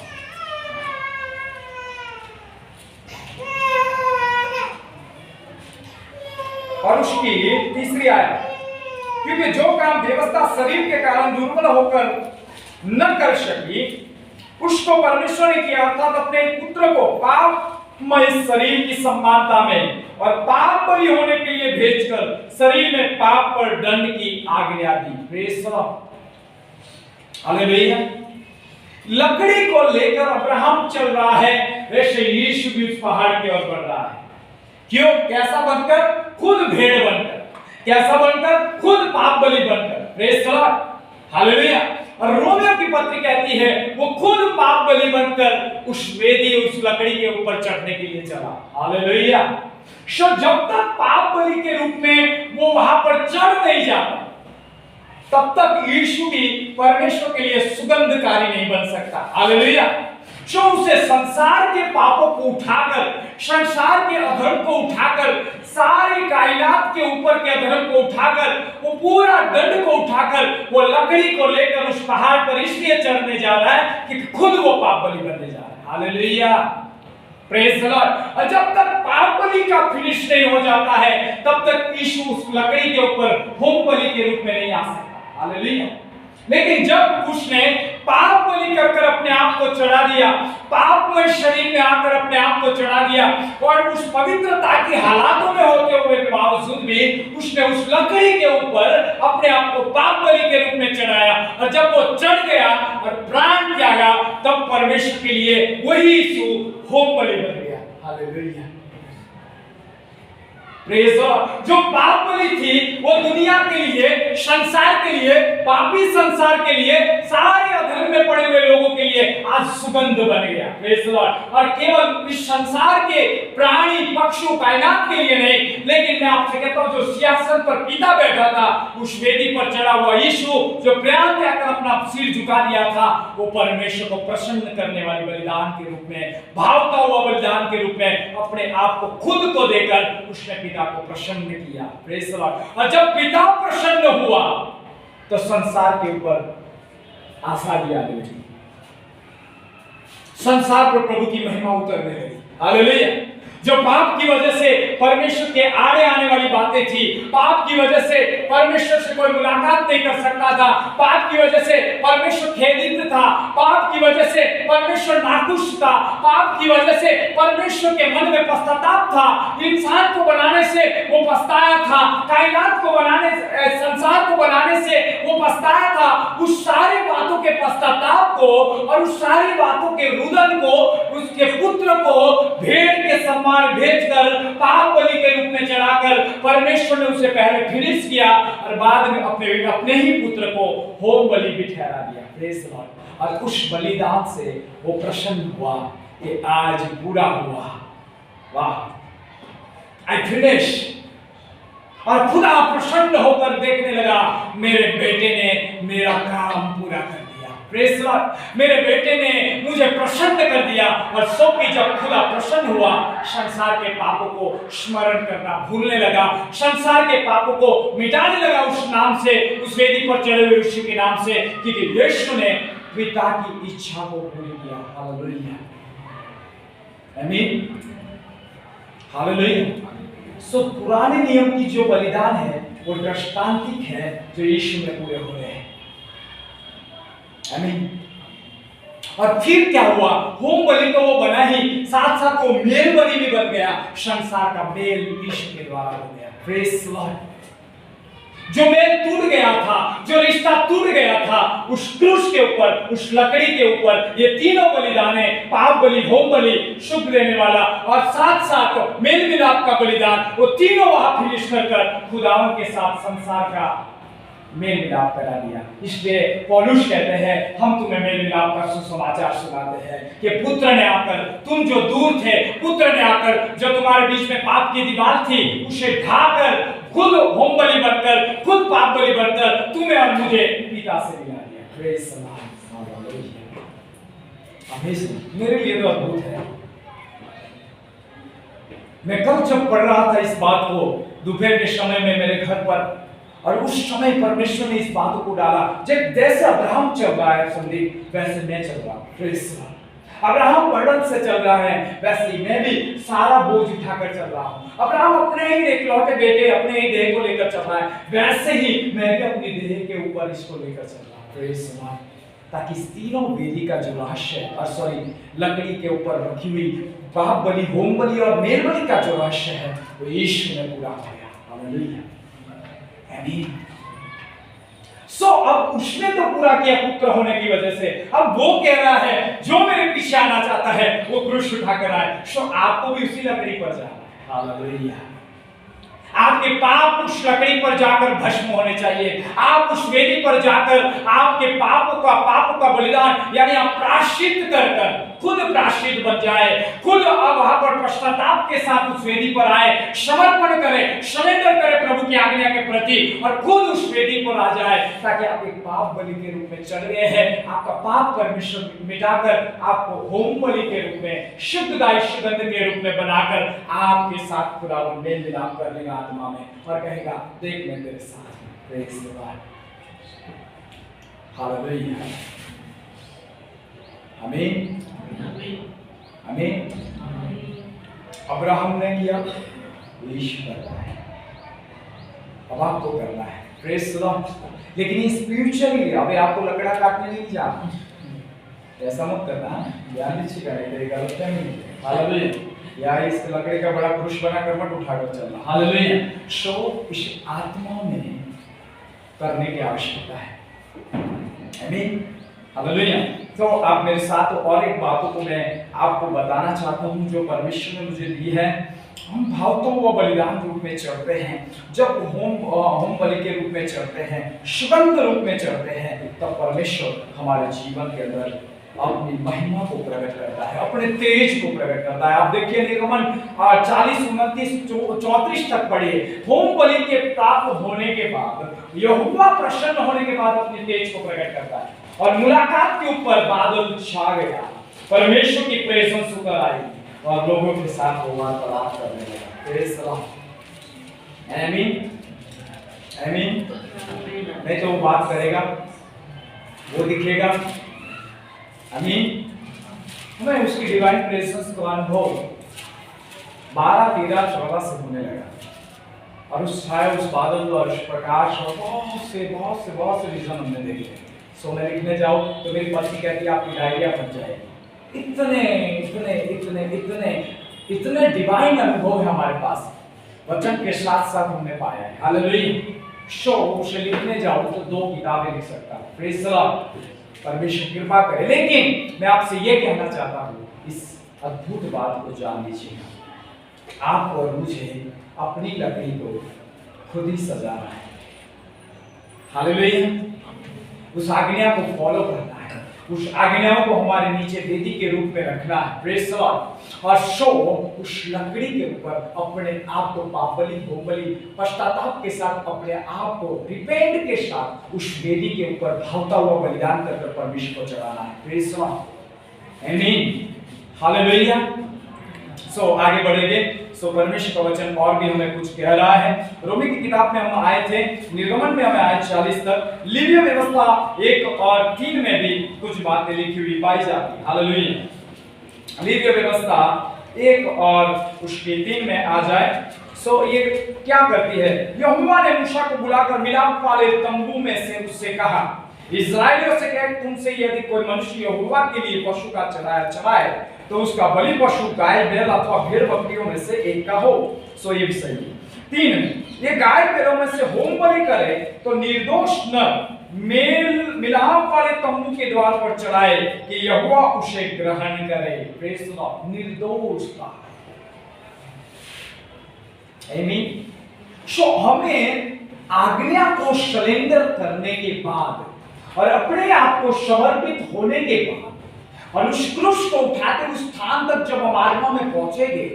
और उसकी तीसरी आयत, क्योंकि जो काम व्यवस्था शरीर के कारण दुर्बल होकर न कर सकी, उसको परमेश्वर ने किया, अर्थात अपने पुत्र को पापमय शरीर की समानता में और पाप बलि होने के लिए भेजकर शरीर में पाप पर दंड की आज्ञा दी। Praise the lord, hallelujah. लकड़ी को लेकर अब्राहम चल रहा है, वैसे यीशु भी उस पहाड़ की ओर बढ़ रहा है। क्यों? कैसा बनकर? खुद भेड़ बनकर। कैसा बनकर? खुद पाप बलि बनकर। Praise the lord, hallelujah. और रोमियो की पत्री कहती है वो खुद पाप बलि बनकर उस वेदी, उस लकड़ी के ऊपर चढ़ने के लिए चला। हालेलुया। सो जब तक पाप बलि के रूप में वो वहां पर चढ़ नहीं जाता, तब तक यीशु भी परमेश्वर के लिए सुगंधकारी नहीं बन सकता। हालेलुया। जो उसे संसार के पापों को उठाकर, संसार के अधर्म को उठाकर, सारी कायनात के ऊपर के अधर्म को उठाकर, वो पूरा दंड को उठाकर वो लकड़ी को लेकर उस पहाड़ पर इसलिए चढ़ने जा रहा है कि खुद वो पाप बलि बनने जा रहा है। Hallelujah, praise the Lord. और जब तक पाप बलि का फिनिश नहीं हो जाता है तब तक यीशु उस लकड़ी के ऊपर होम बलि के रूप में नहीं आ सकता। हालेलुया। लेकिन जब उसने पाप बलि कर अपने आप को चढ़ा दिया, पापमय शरीर में आकर अपने आप को चढ़ा दिया और उस पवित्रता के हालातों में होते हुए के बावजूद भी उसने उस लकड़ी के ऊपर अपने आप को पाप बलि के रूप में चढ़ाया। और जब वो चढ़ गया और प्राण त्यागा तब परमेश्वर के लिए वही यीशु होम बलि बन गया। Hallelujah, praise God. जो पाप बलि थी वो दुनिया के लिए, संसार के लिए, पापी संसार के लिए, सारे अधर्म में पड़े हुए लोगों के लिए आज सुगंध बन गया। Praise God. और केवल इस संसार के प्राणी, पशु, कायनात के लिए नहीं, लेकिन मैं आपसे कहता हूं जो सिंहासन पर पिता बैठा था, उस वेदी पर चढ़ा हुआ यीशु जो प्राण त्यागकर अपना सिर झुका दिया था, वो परमेश्वर को प्रसन्न करने वाले बलिदान के रूप में, भावता हुआ बलिदान के रूप में अपने आप को, खुद को देकर उसने पिता को प्रसन्न किया। Praise the Lord. और जब पिता प्रसन्न हुआ तो संसार के ऊपर आशा भी आने लगी, संसार पर प्रभु की महिमा उतरने लगी। हालेलुया। जो पाप की वजह से परमेश्वर के आड़े आने वाली बातें थी, पाप की वजह से परमेश्वर से कोई मुलाकात नहीं कर सकता था, पाप की वजह से परमेश्वर खेदित था, पाप की वजह से परमेश्वर नाखुश था, पाप की वजह से परमेश्वर के मन में पश्चाताप था, इंसान को बनाने से वो पछताया था, कायनात को बनाने, संसार को बनाने से वो पछताया था। उस सारी बातों के पश्चाताप को और उस सारी बातों के रुदन को उसके पुत्र को भेड़ के सम्मान भेजकर पाप बलि के रूप में चढ़ाकर परमेश्वर ने उसे पहले फिनिश किया और बाद में अपने ही पुत्र को होम बलि भी ठहरा दिया। Praise the Lord. और उस बलिदान से वो प्रसन्न हुआ कि आज पूरा हुआ, वाह, आई फिनिश। और खुदा प्रसन्न होकर देखने लगा, मेरे बेटे ने मेरा काम पूरा कर दिया। Praise the lord. मेरे बेटे ने मुझे प्रसन्न कर दिया। और सो कि जब खुदा प्रसन्न हुआ, संसार के पापों को स्मरण करना भूलने लगा, संसार के पापों को मिटाने लगा उस नाम से, उस वेदी पर चढ़े हुए यीशु के नाम से, क्योंकि यीशु ने पिता की इच्छा को पूरी किया। हालेलुया, आमीन, हालेलुया। सो पुराने नियम की जो बलिदान है वो दृष्टांतिक है जो यीशु में पूरे हो रहे हैं। आमीन। और फिर क्या हुआ? होम बलि तो वो बना ही, साथ साथ वो मेल बलि भी बन गया। संसार का मेल यीशु के द्वारा हो गया। Praise the Lord. जो मेल टूट गया था, जो रिश्ता टूट गया था, उस क्रूस के ऊपर, उस लकड़ी के ऊपर ये तीनों बलिदान है, पाप बलि, होम बलि, सुख देने वाला और साथ साथ मेल मिलाप का बलिदान, वो तीनों वहां फिनिश कर खुदावन के साथ संसार का मेल मिलाप करा दिया। इसलिए पौलुस कहते हैं, हम तुम्हें मेल मिलाप का सुसमाचार सुनाते हैं कि पुत्र ने आकर, तुम जो दूर थे, पुत्र ने आकर जो तुम्हारे बीच में पाप की दीवार थी उसे ढाकर खुद होम बलि बनकर, खुद पाप बलि बनकर तुम्हें और मुझे पिता से मिला दिया। Praise the Lord. अमेजिंग, मेरे लिए तो अद्भुत है। मैं कल जब पढ़ रहा था इस बात को दोपहर के समय में मेरे घर पर, और उस समय परमेश्वर ने इस बात को डाला, जब जैसे अब्राहम चल रहा है संदीप, वैसे मैं चल रहा हूँ। Praise the Lord. Abraham burden से चल रहा है, वैसे ही मैं भी सारा बोझ उठाकर चल रहा हूँ। अब्राहम अपने ही इकलौते बेटे, अपने ही देह को लेकर चल रहा है, वैसे ही मैं भी अपनी देह के ऊपर इसको लेकर चल रहा हूँ। Praise the Lord. ताकि इस तीनों वेदी का जो रहस्य, लकड़ी के ऊपर रखी हुई पाप बलि, होम बलि और मेल बलि का जो रहस्य है वो यीशु ने पूरा किया। हालेलुया, आमीन। सो अब उसने तो पूरा किया पुत्र होने की वजह से। अब वो कह रहा है, जो मेरे पीछे आना चाहता है वो क्रूस उठाकर आए। सो आपको भी उसी लकड़ी पर जाना है। हालेलुया। आपके पाप उस लकड़ी पर जाकर भस्म होने चाहिए। आप उस वेदी पर जाकर आपके पापों का बलिदान, यानी आप प्रायश्चित कर खुद प्रायश्चित बन जाए, खुद अब वहां पर पश्चाताप के साथ उस वेदी पर आए, समर्पण करे, सरेंडर करे प्रभु की आज्ञा के प्रति और खुद उस वेदी पर आ जाए, ताकि आप एक पाप बलि के रूप में चढ़ गए हैं, आपका पाप परमेश्वर मिटाकर आपको होम बलि के रूप में, शुद्धदायी सुगंध के रूप में बनाकर आपके साथ खुदा मेल मिलाप कर लेगा आत्मा में और कहेगा देख मैं तेरे साथ हूं। प्रेज़ द लॉर्ड, हालेलुया, आमीन, आमीन। अब्राहम ने किया, यीशु कर रहा है, अब आपको करना है। Praise the Lord. लेकिन ये स्पिरिचुअली, अबे आपको लकड़ा काटने नहीं जाना, ऐसा मत करना, यार नीचे करेगा गलत नहीं, हालेलुया, या इस लकड़ी का बड़ा क्रूश बनाकर मत उठाकर चलना, हालेलुया। सो इस आत्मा में करने की आवश्यकता है, आमीन, हालेलुया। तो आप मेरे साथ और एक बातों को मैं आपको बताना चाहता हूं जो परमेश्वर ने मुझे दी है। हम भावों व बलिदान रूप में चढ़ते हैं, जब होम बलि के रूप में चढ़ते हैं, सुगंध रूप में चढ़ते हैं, तब परमेश्वर हमारे जीवन के अंदर अपनी महिमा को प्रकट करता है, अपने तेज को प्रकट करता है। आप देखिए निर्गमन 40, 29, 34 तक पढ़िए। होम बलि के प्राप्त होने के बाद यहोवा प्रसन्न होने के बाद अपने तेज को प्रकट करता है और मुलाकात के ऊपर बादल छा गया, परमेश्वर की प्रेजेंस उतर आई और लोगों के साथ वो वार्तालाप करने लगा। प्रेज़ द लॉर्ड, आमीन, आमीन। नहीं तो वो बात करेगा, वो दिखेगा, आमीन। हमें उसकी डिवाइन प्रेजेंस का अनुभव 12, 13, 14 से होने लगा और उस छाया, उस बादल और उस प्रकाश और बहुत से विजन हमने देखे। सो मैं लिखने जाऊं तो मेरी पत्नी कहती है आपकी डायरिया बन जाएगी। इतने डिवाइन अनुभव है हमारे पास, वचन के साथ साथ हमने पाया है, हालेलुया। सो उसे लिखने जाऊं तो 2 किताबें लिख सकता हूं, प्रेज़ द लॉर्ड, परमेश्वर कृपा करे। लेकिन मैं आपसे ये कहना चाहता हूँ, इस अद्भुत बात को जान लीजिए, आप और मुझे अपनी लकड़ी को खुद ही सजाना है, हालेलुया। उस आज्ञा को फॉलो करना है, उस आज्ञाओं को हमारे नीचे वेदी के रूप में रखना है, प्रेज़ द लॉर्ड। और सो उस लकड़ी के ऊपर अपने आप को पाप बलि, होम बलि, पश्चाताप के साथ अपने आप को रिपेंट के साथ उस वेदी के ऊपर भावता हुआ बलिदान करके परमेश्वर को चढ़ाना है, प्रेज़ द लॉर्ड, आमीन, हालेलुया। सो आगे बढ़ेंगे। सो परमेश्वर का वचन और भी हमें कुछ कह रहा है। रोमी की किताब में हम आए थे, निर्गमन में हमें आए 40 तक, लेवीय व्यवस्था 1 और 3 में भी कुछ बातें लिखी हुई पाई जाती, हालेलुया। लेवीय व्यवस्था 1 और उसके 3 में आ जाए। सो ये क्या करती है, यहोवा ने मूसा को बुलाकर मिलाप वाले तंबू में से उससे कहा, इस्राएलियों से कह तुमसे यदि कोई मनुष्य यहोवा के लिए पशु का चढ़ाए तो उसका बलि पशु गाय, बैल अथवा भेड़ बकरियों में से एक का हो। सो ये भी सही है। 3, ये गाय बैलों में से होम बलि करे तो निर्दोष नर मेल मिलाप वाले तंबू के द्वार पर चढ़ाए कि यहोवा उसे ग्रहण करे, प्रेज़ द लॉर्ड, निर्दोष का, आमीन। सो हमें आज्ञा को सरेंडर करने के बाद और अपने आप को समर्पित होने के बाद और उस क्रूस को उठाते उस स्थान तक जब हम आत्मा में पहुंचेंगे,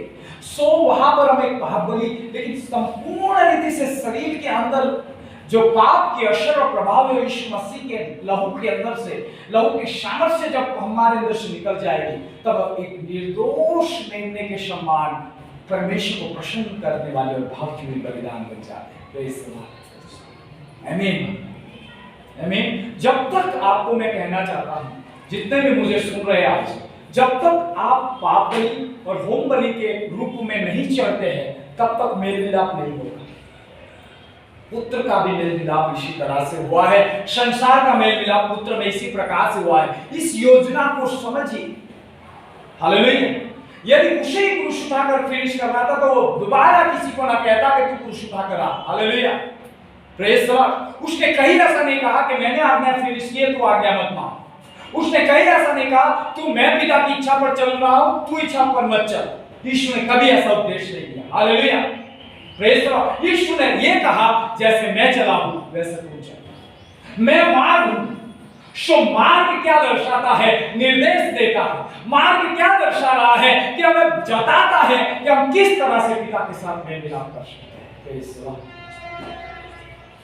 सो वहां पर हम एक पाप बलि, लेकिन संपूर्ण रीति से शरीर के अंदर जो पाप के असर और प्रभाव है यीशु मसीह के लहू के अंदर से, लहू के सामर्थ्य से जब हमारे अंदर से निकल जाएगी, तब एक निर्दोष मेमने के समान परमेश्वर को प्रसन्न करने वाले और भाव की बलिदान बन जाते हैं, प्रेज़ द लॉर्ड, आमीन, आमीन। जब तक आपको मैं कहना चाहता हूं, जितने भी मुझे सुन रहे आज, जब तक आप पाप बलि और होम बलि के रूप में नहीं चढ़ते हैं, तब तक मेल मिलाप नहीं होगा। पुत्र का भी मेल मिलाप इसी तरह से हुआ है, संसार का मेल मिलाप पुत्र में इसी प्रकार से हुआ है। इस योजना को समझिए, हालेलुया। यदि उसे क्रूस उठाकर फिनिश करना था तो वो दोबारा किसी को ना कहता कि तू क्रूस उठा कर आ, हालेलुया, प्रेज़ द लॉर्ड। उसने कहीं ऐसा नहीं कहा कि मैंने आज्ञा फिनिश की है, तू आज्ञा मत मान। उसने कहीं ऐसा नहीं कहा तू मैं पिता की इच्छा पर चल रहा हूं, तू इच्छा पर मत चल। यीशु ने कभी ऐसा उपदेश नहीं दिया, हालेलुया, प्रेज़ द लॉर्ड। यीशु ने ये कहा जैसे मैं चला हूं वैसे तू चल। मैं मार्ग हूं, सो मार्ग क्या दर्शाता है? निर्देश देता है। मार्ग क्या दर्शा रहा है? कि हमें बताता है कि हम किस तरह से पिता के साथ मेल मिलाप कर सकते हैं।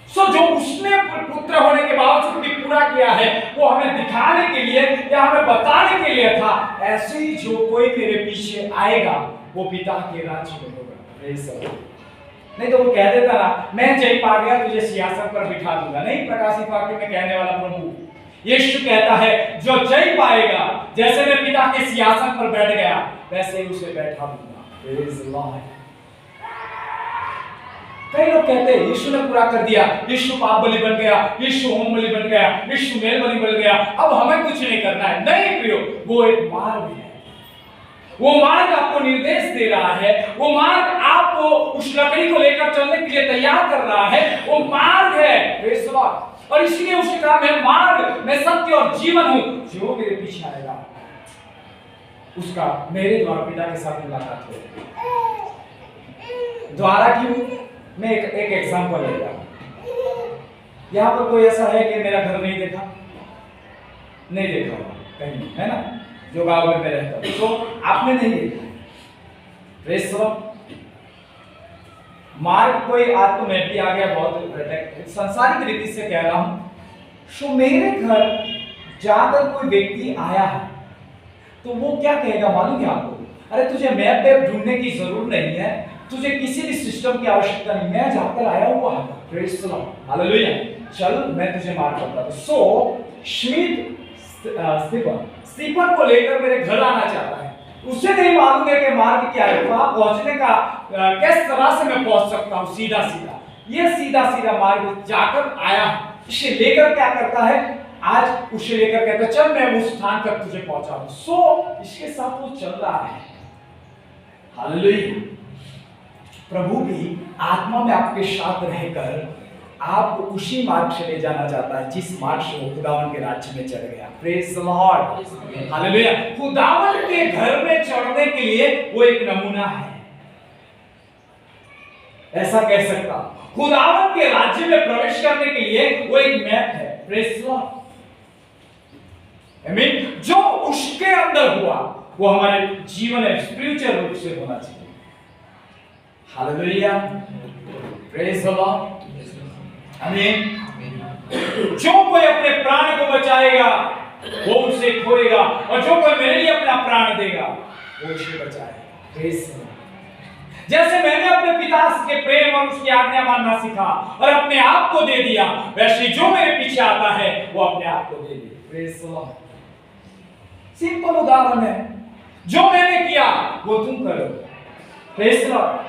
सो जो उसने पुत्र होने के बावजूद भी पूरा किया है, वो हमें दिखाने के लिए या हमें बताने के लिए था, ऐसे ही जो कोई तेरे पीछे आएगा वो पिता के राज्य में होगा। नहीं तो वो कह देता ना, मैं जय पा गया, तुझे सिंहासन पर बिठा दूंगा। नहीं, प्रकाशित वाक्य में कहने वाला प्रभु यीशु कहता है, जो जय पाएगा, जैसे मैं पिता के सिंहासन पर बैठ गया वैसे ही उसे बैठा दूंगा। Praise the Lord. कई लोग कहते हैं यीशु ने पूरा कर दिया, यीशु पाप बलि बन गया, यीशु होम बलि बन गया, यीशु मेल बलि बन गया, अब हमें कुछ नहीं करना है। नहीं प्रियो, वो एक मार्ग है। वो मार्ग आपको निर्देश दे रहा है, वो मार्ग आपको उस लकड़ी को लेकर चलने के लिए तैयार कर रहा है। वो मार्ग है। Praise the Lord. और इसलिए उसने कहा, मैं मार्ग, मैं सत्य और जीवन हूं, जो मेरे पीछे आएगा उसका मेरे द्वारा पिता के साथ मुलाकात होगी। द्वारा क्यों? मैं एक एग्जांपल लेता हूं। यहां पर कोई ऐसा है कि मेरा घर नहीं देखा? नहीं देखा होगा कहीं, है ना, जो गांव में मैं रहता हूं, तो आपने नहीं देखा। Praise the Lord. मार्ग कोई आज तो मैं भी आ गया, बहुत संसारिक रीति से कह रहा हूं। सो मेरे घर जाकर कोई व्यक्ति आया है तो वो क्या कहेगा मालूम है आपको? अरे तुझे मैप वेप ढूंढने की जरूरत नहीं है, तुझे किसी भी सिस्टम की आवश्यकता नहीं, मैं जाकर आया हुआ हूं। Praise the lord. हालेलुया। चल मैं तुझे मार्ग करता हूं। सो श्मिट स्टीफन को लेकर मेरे घर आना चाहता है। उसे नहीं मालूम है कि मार्ग क्या है, वहां पहुंचने का किस तरह से मैं पहुंच सकता हूं सीधा सीधा। ये सीधा सीधा मार्ग जाकर आया, इसे लेकर क्या करता है, आज उसे लेकर कहता है, चल मैं उस स्थान तक तुझे पहुंचा दूं। सो इसके साथ वो चल रहा है। हालेलुया। प्रभु भी आत्मा में आपके साथ रहकर आपको उसी मार्ग से ले जाना चाहता है जिस मार्ग से वो खुदावन के राज्य में चढ़ गया। Praise the lord. हालेलुया। खुदावन के घर में चढ़ने के लिए वो एक नमूना है, ऐसा कह सकता हूं। खुदावन के राज्य में प्रवेश करने के लिए वो एक मैप है। Praise the Lord. आमीन। जो उसके अंदर हुआ वो हमारे जीवन में स्पिरिचुअल रूप से होना चाहिए। हालेलुया। Praise the Lord. आमीन। जो कोई अपने प्राण को बचाएगा वो उसे खोएगा, और जो कोई मेरे लिए अपना प्राण देगा वो उसे बचाएगा। Praise the Lord. जैसे मैंने अपने पिता के प्रेम और उसकी आज्ञा मानना सीखा और अपने आप को दे दिया, वैसे जो मेरे पीछे आता है वो अपने आप को दे दे। Praise the lord. सिंपल उदाहरण है, जो मैंने किया वो तुम करो। Praise the lord.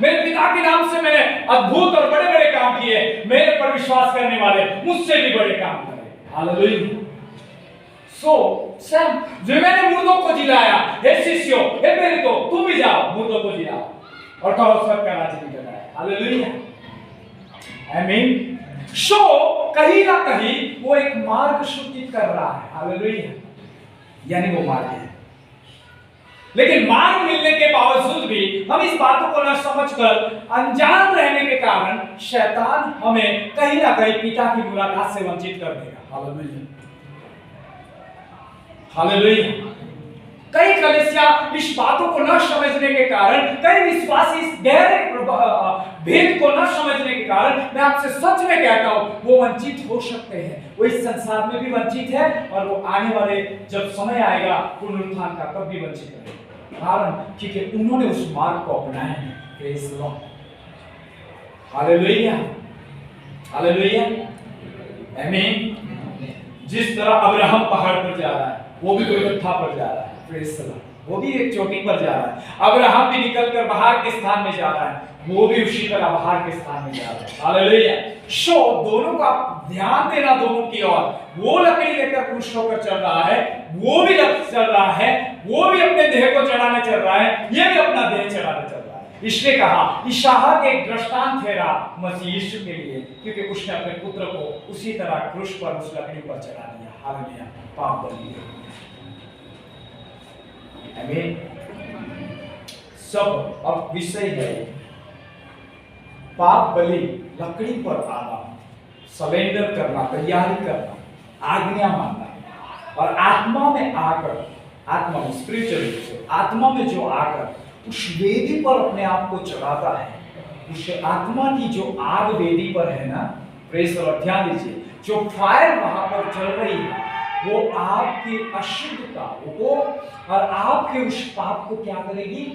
मेरे पिता के नाम से मैंने अद्भुत और बड़े बड़े काम किए, मेरे पर विश्वास करने वाले मुझसे भी बड़े काम करें। हालेलुया। सो सम जो मैंने मुर्दों को जिलाया, हे शिष्यों, हे प्रेरितों, तुम भी जाओ मुर्दों को जिलाओ और कहो स्वर्ग का राज्य निकल आए। हालेलुया। आमीन। सो कहीं ना कहीं वो एक मार्ग सूचित कर रहा है। हालेलुया। यानी वो मार्ग है, लेकिन मार्ग मिलने के बावजूद भी हम इस बातों को न समझकर अनजान रहने के कारण शैतान हमें कहीं ना कहीं पिता की मुलाकात से वंचित कर देगा। हालेलुया। हालेलुया। कई कलीसिया इस बातों को न समझने के कारण, कई विश्वासी इस गहरे भेद को न समझने के कारण, मैं आपसे सच में कहता हूं, वो वंचित हो सकते हैं। वो इस संसार में भी वंचित है और वो आने वाले जब समय आएगा पुनरुत्थान का तब भी वंचित है। कारण क्योंकि उन्होंने उस मार्ग को अपनाया है। Praise the lord. Hallelujah. Hallelujah. आमीन। जिस तरह अब्राहम पहाड़ पर जा रहा है, वो भी गोलगोथा पर जा रहा है। Praise the Lord. वो भी एक चोटी पर जा रहा है। अब्राहम भी निकलकर बाहर के स्थान में जा रहा है, वो भी उसी तरह बाहर के स्थान में जा रहा है। हालेलुया। सो दोनों का ध्यान देना दोनों की ओर। वो लकड़ी लेकर क्रूस होकर चल रहा है, वो भी चल रहा है, वो भी अपने देह को चढ़ाने चल रहा है, ये भी अपना देह चढ़ाने चल रहा है। इसलिए कहा इसहाक एक दृष्टांत ठहरा मसीह यीशु के लिए, क्योंकि उसने अपने पुत्र को उसी तरह क्रूस पर उस लकड़ी पर चढ़ा दिया। हालेलुया। पाप बलि। आमीन। सब अब विषय है पाप बलि, लकड़ी पर आना, सरेंडर करना, तैयारी करना। आज्ञा मानना है। और आत्मा में आकर, आत्मा में स्पिरिचुअल आत्मा में जो आकर उस वेदी पर अपने आप को चढ़ाता है, उस आत्मा की जो आग वेदी पर है ना, प्रेस और ध्यान दीजिए, जो फायर वहां पर चल रही है वो आपकी अशुद्धता को और आपके उस पाप को क्या करेगी?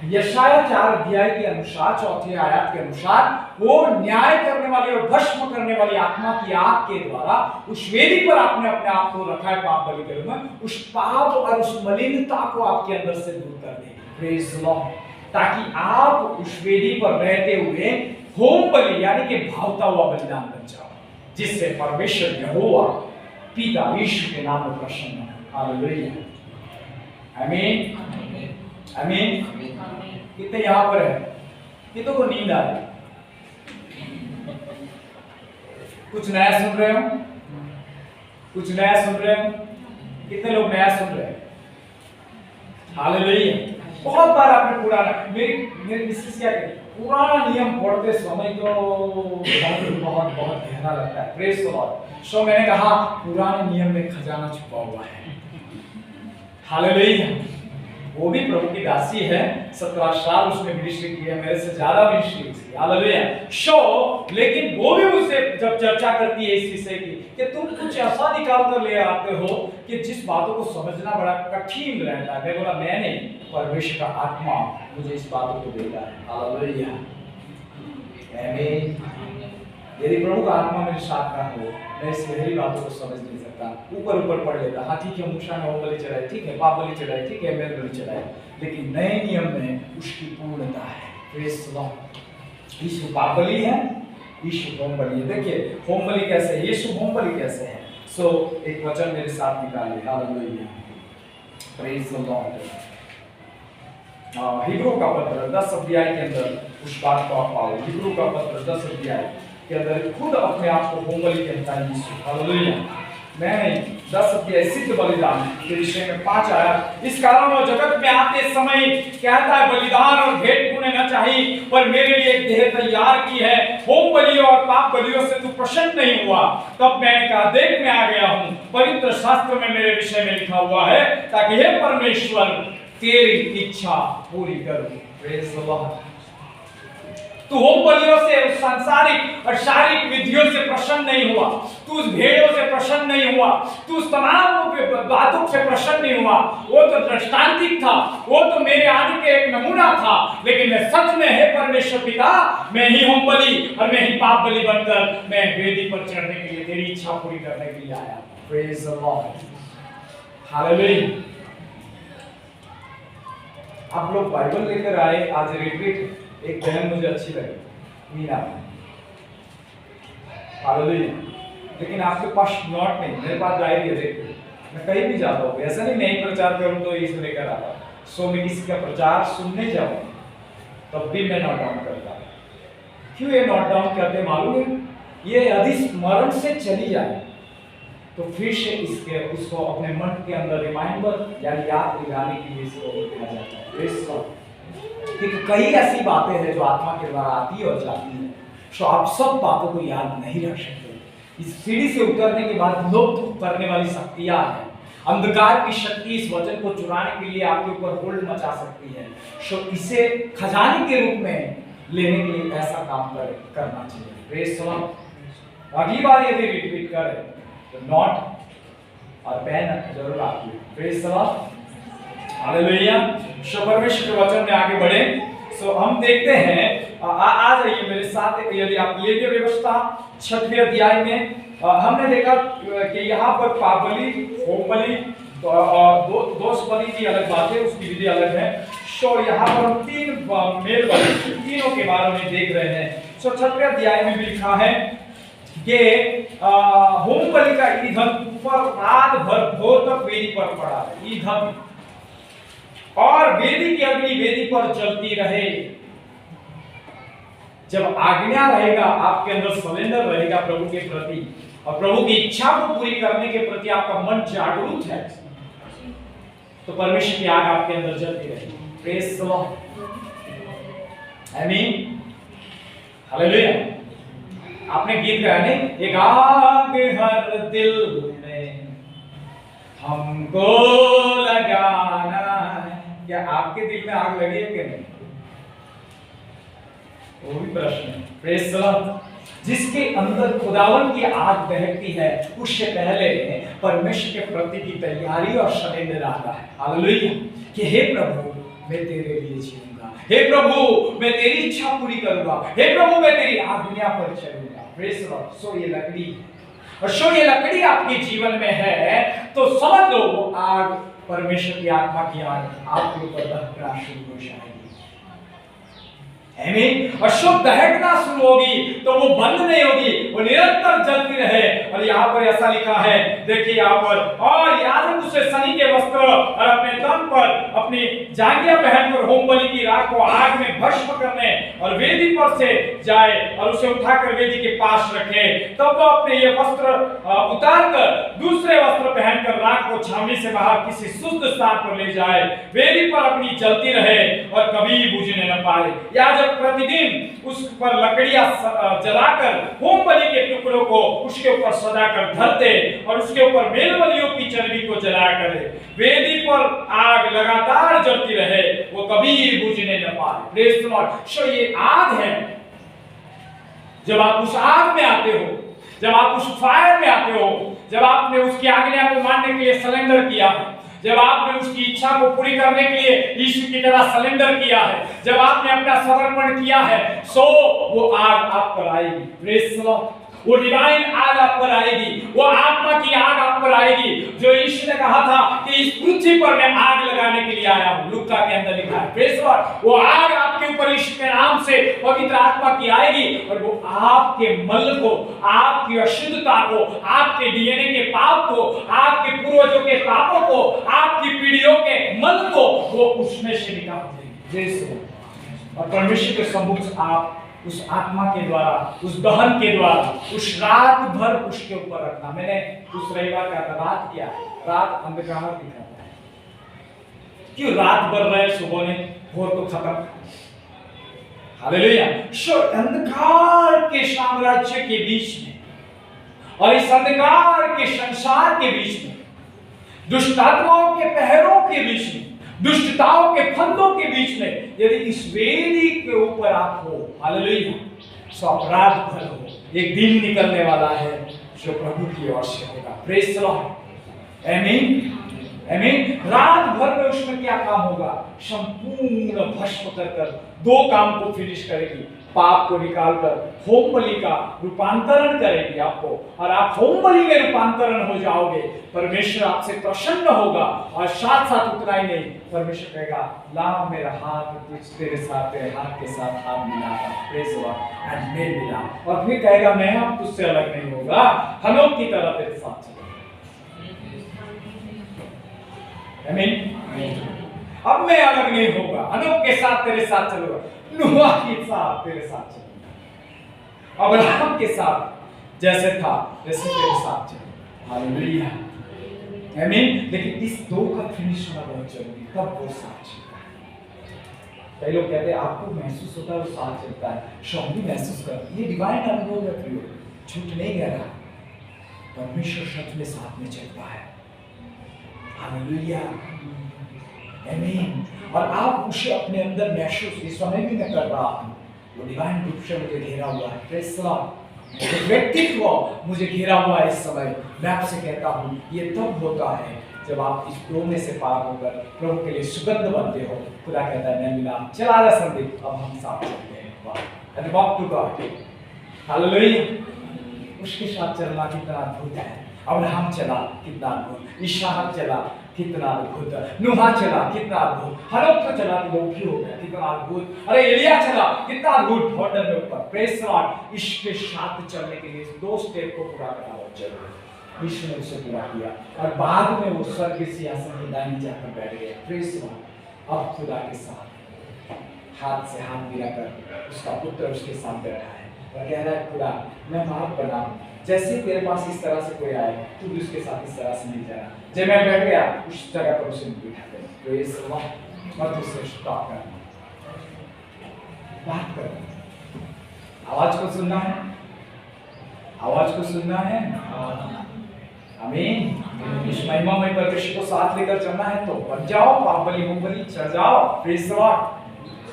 यशाया 4 अध्याय के अनुसार, 4 आयत के अनुसार, वो न्याय करने वाली और भस्म करने वाली आत्मा की आग के द्वारा उस वेदी पर आपने अपने आप को रखा है पाप बलि के रूप में, उस पाप और उस मलिनता को आपके अंदर से दूर कर देगी। Praise the Lord. ताकि आप उस वेदी पर रहते हुए होम बलि यानी कि भावता हुआ बलिदान बन जाओ, जिससे परमेश्वर यहोवा पिता यीशु के नाम में प्रसन्न हो। हालेलुया, आमीन, आमीन। कितने यहाँ पर है? कितनों को नींद आ रही? कुछ नया सुन रहे हो? कुछ नया सुन रहे हो? कितने लोग नया सुन रहे हैं? हालेलुया। बहुत बार आपने पुराना, मेरी मिसेस क्या कहती, पुराना नियम पढ़ते समय तो बहुत बहुत गहरा लगता है। Praise the Lord. सो मैंने कहा पुराने नियम में खजाना छुपा हुआ है। हालेलुया। वो भी प्रभु की दासी है, 17 साल उसने मिनिस्ट्री की है, मेरे से ज्यादा मिनिस्ट्री की। हालेलुया। सो लेकिन वो भी मुझसे जब चर्चा करती है इस विषय की कि तुम कुछ ऐसा निकाल कर ले आते हो कि जिस बातों को समझना बड़ा कठिन रहता है। मैं बोला मैं नहीं, परमेश्वर का आत्मा मुझे इस बातों को देता है। हालेलुया, आमीन। यदि प्रभु का आत्मा मेरे साथ ना हो, मैं इस गहरी बातों को समझ नहीं सकता। ऊपर पढ़ लेता, हाँ ठीक है, मूसा ने वो बलि चढ़ाई, ठीक है, पाप बलि चढ़ाई, ठीक है, मेरे बलि चढ़ाई, लेकिन नए नियम में उसकी पूर्णता है। Praise the Lord. यीशु पाप बलि है, यीशु होम बलि है। देखिए होम बलि कैसे है, यीशु होम बलि कैसे है। सो एक वचन मेरे साथ निकालिए। Hallelujah, praise the Lord. Hebrew का पत्र 10 अध्याय के अंदर उस बात को आप पाओ। हिब्रू का पत्र 10 अध्याय के अंदर खुद अपने आप को होम बलि कहता है यीशु। हालेलुया। मैं नहीं, 10 अध्याय सिद्ध बलिदान के विषय में 5 आया। इस कारण वो जगत में आते समय कहता है बलिदान और भेंट तूने न चाहिए, पर मेरे लिए एक देह तैयार की है। होम बलियों और पाप बलियों से तू प्रसन्न नहीं हुआ। तब मैंने कहा देख मैं आ गया हूँ, पवित्र शास्त्र में मेरे विषय में लिखा हुआ है, ताकि हे परमेश्वर तेरी इच्छा पूरी करूं। Praise the Lord. तू होम बलियों से, उस सांसारिक और शारीरिक विधियों से प्रसन्न नहीं हुआ, तू उस भेड़ों से प्रसन्न नहीं हुआ, तू उस तमाम बातों से प्रसन्न नहीं हुआ। वो तो दृष्टांतिक था, वो तो मेरे आने के एक नमूना था, लेकिन मैं सच में है परमेश्वर पिता, मैं ही होम बलि और मैं ही पाप बलि बनकर मैं वेदी पर चढ़ने के लिए, तेरी इच्छा पूरी करने के लिए आया। Praise the lord. हालेलुया। आप लोग बाइबल लेकर आए आज रिट्रीट। एक बहन मुझे अच्छी लगी, मीना। हालेलुया। लेकिन आपके पास नोट नहीं, मेरे पास डायरी है। देखो मैं कहीं भी जाता हूँ, ऐसा नहीं प्रचार करूँ तो इसे लेकर आता। सो मैं किसी का प्रचार सुनने जाऊँ तब भी मैं नोट डाउन करता। क्यों ये नोट डाउन करते मालूम है? ये यदि स्मरण से चली जाए तो फिर से उसको अपने मन के अंदर रिमाइंडर यानी याद दिलाने के लिए इसको किया जाता है। क्योंकि कई ऐसी बातें हैं जो आत्मा के द्वारा आती है और जाती है, तो आप सब बातों को याद नहीं रख सकते। इस सीढ़ी से उतरने के बाद लुप्त करने वाली शक्तियां हैं। अंधकार की शक्ति इस वचन को चुराने के लिए आपके ऊपर होल्ड मचा सकती है। तो इसे खजाने के रूप में लेने के लिए ऐसा काम करना चाहिए। Praise the Lord. अगली बार यदि रिपीट करें तो नोट और पेन जरूर आती है। Praise the lord. हालेलुया। सो परमेश्वर के वचन में आगे बढ़े। सो हम देखते हैं, आ जाइए मेरे साथ। यदि आप लेवीय व्यवस्था 6वें अध्याय में हमने देखा कि यहाँ पर पाप बलि, होम बलि और दोष बलि की अलग बात है, उसकी विधि अलग है। सो यहाँ पर हम 3 मेल बलि, तीनों के बारे में देख रहे हैं। सो 6वें अध्याय में भी लिखा है कि होम बलि का ईंधन ऊपर रात भर भोर तक वेदी पर पड़ा है। ईंधन और वेदी की अग्नि वेदी पर जलती रहे। जब आज्ञा रहेगा, आपके अंदर सरेंडर रहेगा प्रभु के प्रति और प्रभु की इच्छा को पूरी करने के प्रति आपका मन जागरूक है, तो परमेश्वर की आग आपके अंदर जलती रहेगी। Praise the Lord. आमीन। हालेलुया। आपने गीत गाया नहीं, एक आग हर दिल में हमको लगाना है। क्या आपके दिल में आग लगी है कि नहीं? वो भी प्रश्न है। Praise the Lord. जिसके अंदर खुदावन की आग बहती है, उससे पहले परमेश्वर के प्रति की तैयारी और संयम रहता है। हालेलुया। कि हे प्रभु मैं तेरे लिए जीऊंगा, हे प्रभु मैं तेरी इच्छा पूरी करूंगा, हे प्रभु मैं तेरी आज्ञा पर चलूंगा। Praise the Lord. सो ये लकड़ी, और सो ये लकड़ी आपके जीवन में है तो समझ लो वो आग, परमेश्वर की आत्मा की आग आपके ऊपर दहकना शुरू हो जाएगी। आमीन। और शुभ दहकना शुरू होगी तो वो बंद नहीं होगी, वो निरंतर जलती रहे। और यहाँ पर ऐसा लिखा है, देखिए यहाँ पर, और याजक उसे सनी के वस्त्र और अपने तन पर अपनी जांघिया पहनकर होम बलि की राख को आग में भस्म करने और वेदी पर से जाए और उसे उठाकर वेदी के पास रखे। तब वो अपने ये वस्त्र उतार कर दूसरे वस्त्र पहनकर राख को छावनी से बाहर किसी शुद्ध स्थान पर ले जाए, वेदी पर अपनी जलती रहे और कभी बुझने न पाए। याजक प्रतिदिन उस पर लकड़ियां जलाकर होम बलि के टुकड़ों को उसके ऊपर सजाकर धरते और उसके ऊपर मेल बलियों की चर्बी को जलाया करे। वेदी पर आग लगातार जलती रहे, वो कभी बुझने न पाए। Praise the Lord. सो ये आग है। जब आप उस आग में आते हो, जब आप उस फायर में आते हो, जब आपने उसकी आज्ञा को मानने के लिए सरेंडर किया है, जब आपने उसकी इच्छा को पूरी करने के लिए यीशु की तरह सरेंडर किया है, जब आपने अपना समर्पण किया है, सो वो आग आप पर आएगी। Praise the Lord. वो डिवाइन आग आप पर आएगी, वो आत्मा की आग आप पर आएगी। जो यीशु ने कहा था कि इस पृथ्वी पर मैं आग लगाने के लिए आया हूं, लूका के अंदर लिखा है। Praise the Lord. वो आग आपके ऊपर यीशु के नाम से पवित्र आत्मा की आएगी और वो आपके मल को, आपकी अशुद्धता को, आपके डीएनए के पाप को, आपके पूर्वजों के पापों को, आपकी पीढ़ियों के मल को वो उसमें से निकाल देगी। और परमेश्वर के सम्मुख आप उस आत्मा के द्वारा, उस दहन के द्वारा, उस रात भर उसके ऊपर रखना। मैंने उस रविवार का रात किया, रात अंधकार दिखाता है। क्यों रात भर रहे, सुबह ने भोर को खत्म। हालेलुया। सो अंधकार के साम्राज्य के बीच में और इस अंधकार के संसार के बीच में, दुष्ट आत्माओं के पहरों के बीच में, दुष्टताओं के फंदों के बीच में यदि इस वेदी के ऊपर आप हो, हालेलुया, सो अपराध भर हो। एक दिन निकलने वाला है जो प्रभु की ओर से होगा। Praise the Lord. आमीन। आमीन। रात भर में उसमें क्या काम होगा? संपूर्ण भस्म कर दो काम को फिनिश करेगी। पाप को निकालकर होम बलि का रूपांतरण करेगी आपको, और आप होम बलि में रूपांतरण हो जाओगे। परमेश्वर आपसे प्रसन्न होगा और साथ साथ उतना ही नहीं, परमेश्वर कहेगा ला मेरा हाथ तेरे साथ, तेरे हाथ के साथ हाथ मिलाकर, प्रेज़ द लॉर्ड, एंड मेल मिला। और फिर कहेगा मैं अब तुझसे अलग नहीं होगा, हनोक की तरह तेरे साथ चलूंगा। आमीन। अब मैं अलग नहीं होगा, हनोक के साथ तेरे साथ चलूंगा, नूह के साथ तेरे साथ चलूंगा, अब्राहम के साथ जैसे था वैसे तेरे साथ चलूंगा। हालेलुया। आमीन। लेकिन इस दो का फिनिश होना बहुत जरूरी, तब वो साथ चलता है। कई लोग कहते हैं आपको महसूस होता है वो साथ चलता है, शौक भी महसूस करता है। ये डिवाइन अनुभव है प्रियो, झूठ नहीं कह रहा। परमेश्वर सच में साथ में चलता है। हालेलुया। आमीन। और आप उसे अपने अंदर महसूस, इस समय भी मैं कर रहा हूं, वो डिवाइन रूप से मुझे घेरा हुआ है। Praise the Lord. व्यक्तित्व मुझे घेरा हुआ है इस समय। मैं आपसे कहता हूं ये तब होता है जब आप इस डोमे से पार होकर प्रभु के लिए सुगंध बनते हो। खुदा कहता है मैं मिला, चला जा संदीप, अब हम साथ चलते हैं। And walk to God. Hallelujah. उसके साथ चलना कितना अद्भुत है। अब्राहम चला कितना अद्भुत, इसहाक चला कितना अद्भुत, नूह चला कितना अद्भुत, हनोक तो चला तो वो भी हो गया कितना अद्भुत, अरे एलिया चला कितना अद्भुत बॉर्डर में ऊपर। Praise the Lord. इसके साथ चलने के लिए दो स्टेप को पूरा करना बहुत जरूरी है। यीशु ने उसे पूरा किया और बाद में वो स्वर्ग के सिंहासन की दाहिनी जाकर बैठ गया। Praise the Lord. अब खुदा के साथ हाथ से हाथ मिलाकर उसका पुत्र उसके साथ बैठा है और कह रहा है खुदा मैं माफ बना, जैसे तेरे पास इस तरह से कोई आए तू भी उसके साथ इस तरह से मिल जाना। जब मैं बैठ गया उस जगह पर उसे बिठा दे। Praise the Lord. मत उसे स्टॉप करना, बात करना, आवाज को सुनना है, आवाज को सुनना है। आमीन। इस महिमा में परमेश्वर को साथ लेकर चलना है तो बन जाओ, पाप बलि मूंगफली चढ़ जाओ, प्रेज़ द लॉर्ड।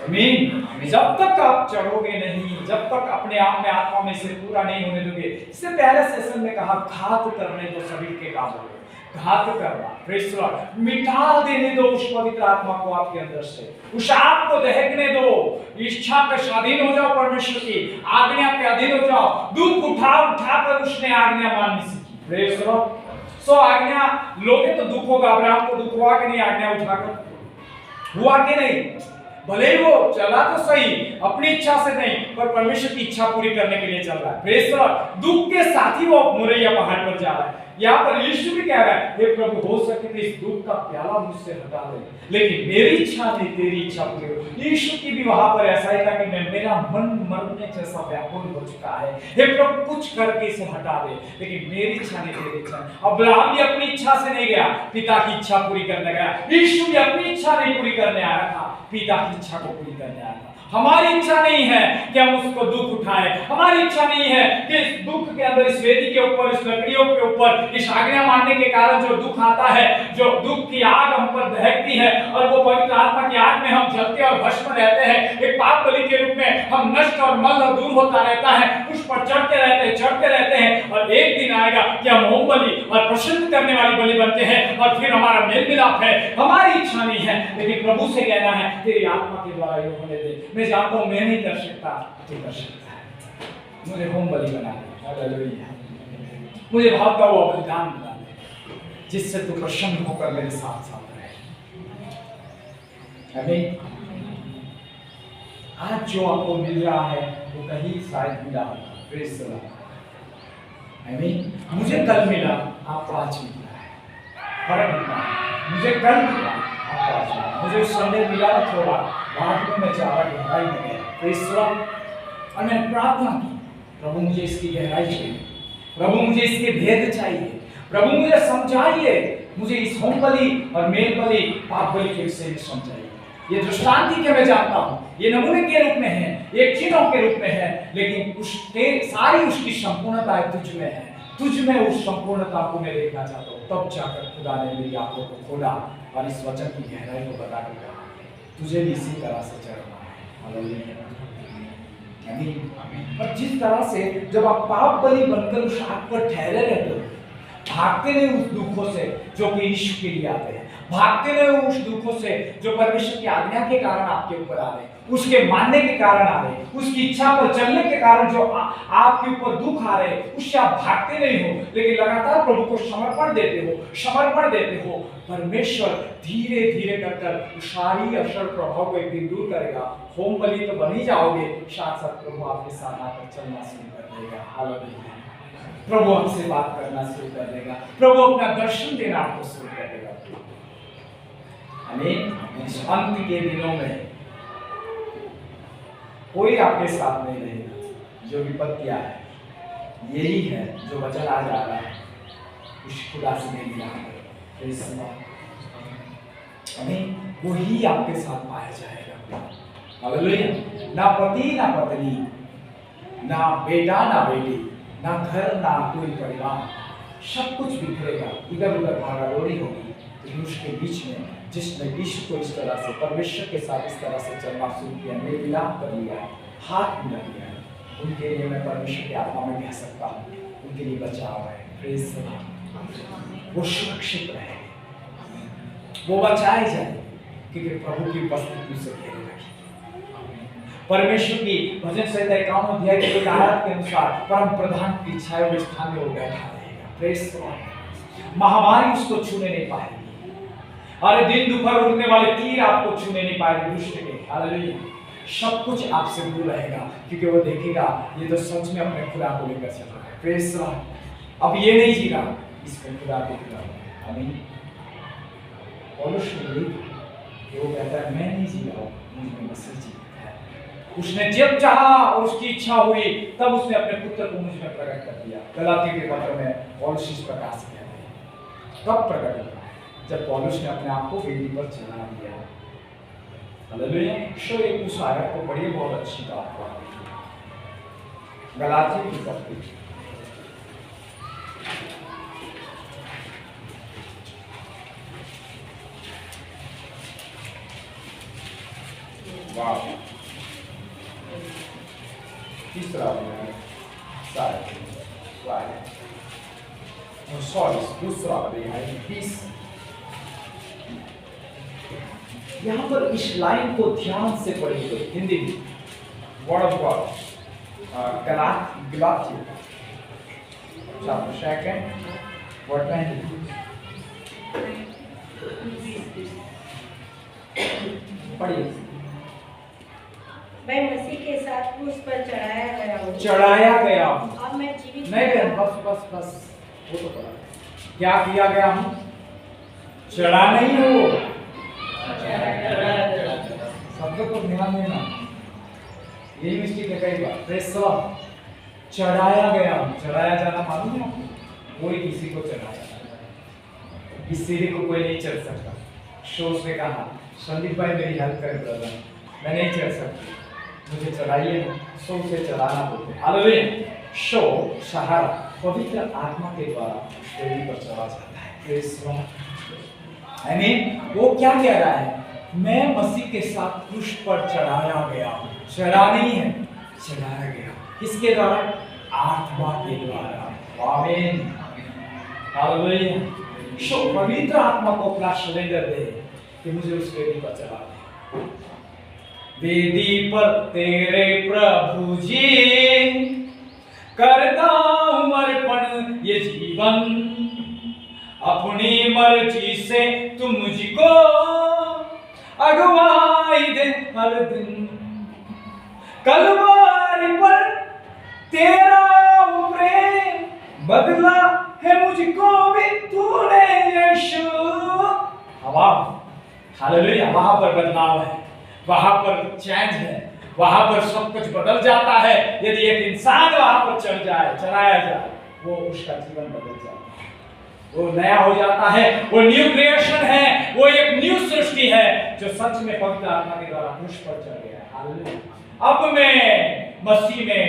आमीन। जब तक आप चढ़ोगे नहीं, जब तक अपने आप में आत्मा में से पूरा नहीं होने दोगे, इससे पहले सेशन में कहा घात करने दो शरीर के कामों को, घात करना, प्रेज़ द लॉर्ड, मिटा देने दो उस पवित्र आत्मा को आपके अंदर से, उस आग को दहकने दो, इच्छा पे स्वाधीन हो जाओ, परमेश्वर की आज्ञा पे अधीन हो जाओ। दुख उठाकर उसने आज्ञा माननी सीखी, प्रेज़ द लॉर्ड। सो आज्ञा लोगे तो दुख होगा। अब्राहम को दुख हुआ कि नहीं आज्ञा उठाकर? हुआ कि नहीं? भले ही वो चला तो सही अपनी इच्छा से नहीं, पर परमेश्वर की इच्छा पूरी करने के लिए चल रहा है, प्रेज़ द लॉर्ड। दुख के साथ ही वो मोरिया पहाड़ पर जा रहा है। यहाँ पर यीशु भी कह रहा है, हे प्रभु हो सके तो इस दुख का प्याला मुझसे हटा दे, लेकिन मेरी इच्छा नहीं तेरी इच्छा पूरी हो। यीशु की भी वहां पर ऐसा ही था कि मेरा मन मरने जैसा व्याकुल हो चुका है, हे प्रभु कुछ करके इसे हटा दे, लेकिन मेरी इच्छा नहीं तेरी इच्छा। अब्राहम भी अपनी इच्छा से नहीं गया, पिता की इच्छा पूरी करने गया। यीशु भी अपनी इच्छा नहीं पूरी करने आया था, पिता की इच्छा को पूरी करने आया था। हमारी इच्छा नहीं है कि हम उसको दुख उठाएं, हमारी इच्छा नहीं है कि इस दुख के अंदर, इस वेदी के ऊपर, इस लकड़ियों के ऊपर, इस आज्ञा मानने के कारण जो दुख आता है, जो दुख की आग हम पर दहकती है और वो पवित्र आत्मा की आग में हम जलते और भस्म रहते हैं, एक पाप बलि के रूप में हम नष्ट और मल और दूर होता रहता है, उस पर चढ़ते रहते हैं और एक दिन आएगा कि हम होम बलि और प्रसन्न करने वाली बलि बनते हैं और फिर हमारा मेल मिलाप है। हमारी इच्छा नहीं है, लेकिन प्रभु से कहना है तेरी आत्मा के द्वारा ये होने दे। मैं जानता हूं मैं नहीं कर सकता, तू कर सकता है, मुझे होम बलि बना दे, हालेलुया, मुझे भावता हुआ बलिदान बना दे, जिससे तू प्रसन्न होकर मेरे साथ साथ रहे। आमीन। आज जो आपको मिल रहा है वो कहीं शायद मिला होगा, प्रेज़ द लॉर्ड। आमीन। मुझे कल मिला, आपको आज मिला है, फर्क इतना है। मुझे कल मिला, आपको आज मिला। मुझे उस संडे मिला थोड़ा, बाद में मैं ज़्यादा गहराई में गया, प्रेज़ द लॉर्ड। और मैंने प्रार्थना की, प्रभु मुझे इसकी गहराई चाहिए, प्रभु मुझे इसके भेद चाहिए, प्रभु मुझे समझाइए, मुझे इस होम बलि और मेल बलि, पाप बलि के विषय में समझाइए। ये दृष्टांति के मैं जानता हूँ, ये नमूने के रूप में है, ये चिन्हों के रूप में है, लेकिन उसके सारी उसकी संपूर्णता तुझ में है, तुझ में उस संपूर्णता को मैं देखना चाहता हूँ। तब जाकर खुदा ने मेरी आंखों को खोला और इस वचन की गहराई को बता दिया, तुझे भी इसी तरह से चढ़ना है। हालेलुया। आमीन। और जिस तरह से जब आप पाप बलि बनकर उस आग पर ठहरे रहते हो, भागते नहीं उस दुखों से जो कि यीशु के लिए आते हैं, भागते नहीं उस दुखों से जो परमेश्वर की आज्ञा के कारण आपके ऊपर आ रहे, उसके मानने के कारण आ रहे, उसकी इच्छा पर चलने के कारण जो आपके ऊपर दुख आ रहे, उससे आप भागते नहीं हो, लेकिन लगातार प्रभु को समर्पण देते हो। परमेश्वर धीरे धीरे कर सारी अवसर प्रभाव को एक दिन दूर करेगा। होम बलि तो बन ही जाओगे, साथ साथ प्रभु आपके साथ आकर चलना शुरू कर देगा। हालेलुया। प्रभु हमसे बात करना शुरू कर देगा, प्रभु अपना दर्शन देना आपको शुरू कर देगा। आमीन। इस अंत के दिनों में कोई आपके साथ नहीं रहेगा, जो विपत्तियां है यही है जो वचन आ जा रहा है, उस खुदा से नहीं मिला है, आमीन। वही आपके साथ पाया जाएगा। हालेलुया। ना पति ना पत्नी, ना बेटा ना बेटी, ना घर ना कोई परिवार, सब कुछ बिखरेगा, इधर उधर भागादौड़ी होगी, लेकिन उसके बीच में जिसने यीशु को इस तरह से परमेश्वर के साथ इस तरह से चलना शुरू किया, मेरे मिलाप कर लिया, हाथ मिला लिया, उनके लिए मैं परमेश्वर के आत्मा में कह सकता हूँ, उनके लिए बचाव है, प्रेज़ द लॉर्ड। वो सुरक्षित रहे, वो बचाए जाए, क्योंकि प्रभु की उपस्थिति उसे घेरे रखी। परमेश्वर की भजन संहिता 51 अध्याय के 1 आयत के अनुसार परम प्रधान की छाया में स्थान में वो बैठा रहेगा, प्रेज़ द लॉर्ड। महामारी उसको छूने नहीं पाएगी, अरे दिन दोपहर उड़ने वाले तीर आपको छूने नहीं पाएंगे दुष्ट के। हालेलुया। सब कुछ आपसे दूर रहेगा, क्योंकि वो देखेगा ये तो सच में अपने खुदा को लेकर चल रहा है, प्रेज़ द लॉर्ड। अब ये नहीं जी रहा, इसको खुदा देख रहा है। आमीन। पौलुस वो कहता है मैं नहीं जी रहा हूँ, मुझ में मसीह जीता है। उसने जब चाहा और उसकी इच्छा हुई तब उसने अपने पुत्र को मुझ में प्रकट कर दिया। गलाती के पत्र में पौलुस इस प्रकार से कहते हैं, कब प्रकट हुआ? जब पौलुस ने अपने आप को वेदी पर चढ़ा दिया। हालेलुया। शो एक उस आयत को पढ़िए, बहुत अच्छी बात है। गलाती की पत्री वाह, तीसरा अध्याय सॉरी दूसरा अध्याय 20। यहाँ पर इस लाइन को ध्यान से पढ़िए हिंदी में। वर्ड ऑफ गॉड गलाती चैप्टर 2 वर्ड 20। पढ़िए। मैं मसीह के साथ क्रूस पर चढ़ाया गया हूँ। अब मैं जीवित नहीं बहन, बस वो तो पढ़ा। क्या किया गया हूँ? चढ़ा नहीं है वो, शब्द को ध्यान देना, यही मिस्टेक है कई बार। चढ़ाया गया हूँ। चढ़ाया जाना मालूम है आपको? कोई किसी को चढ़ाया, इस सीढ़ी को कोई नहीं चढ़ सकता। शोष ने कहा संदीप भाई मेरी हेल्प कर ब्रदर, मैं नहीं चढ़ सकती, मुझे चढ़ाइए ना। शो से चढ़ाना बोलते हैं। हालेलुया। शो सहारा पवित्र आत्मा के द्वारा सीढ़ी पर चढ़ा जाता है। Praise God. आमीन। वो क्या कह रहा है? मैं मसीह के साथ क्रूस पर चढ़ाया गया। चढ़ा नहीं है, चढ़ाया गया। किसके द्वारा? आत्मा के द्वारा। आमीन। हालेलुया। शो पवित्र आत्मा को अपना सरेंडर दे कि मुझे उस वेदी पर चढ़ा दे। वेदी पर तेरे प्रभु जी करता हूं अर्पण ये जीवन, अपनी मर्जी से तुम मुझको अगुवाई दे हर दिन। कलवारी पर तेरा प्रेम बदला है मुझको भी तूने यीशु। हालेलुया। वहां पर बदलाव है, वहां पर चेंज है, वहां पर सब कुछ बदल जाता है। यदि एक इंसान वहां पर चढ़ जाए, चढ़ाया जाए, वो उसका जीवन बदल जाता है, वो नया हो जाता है, वो न्यू क्रिएशन है, वो एक न्यू सृष्टि है जो सच में पवित्र आत्मा के द्वारा क्रूस पर चढ़ गया। हालेलुया। अब मैं मसीह में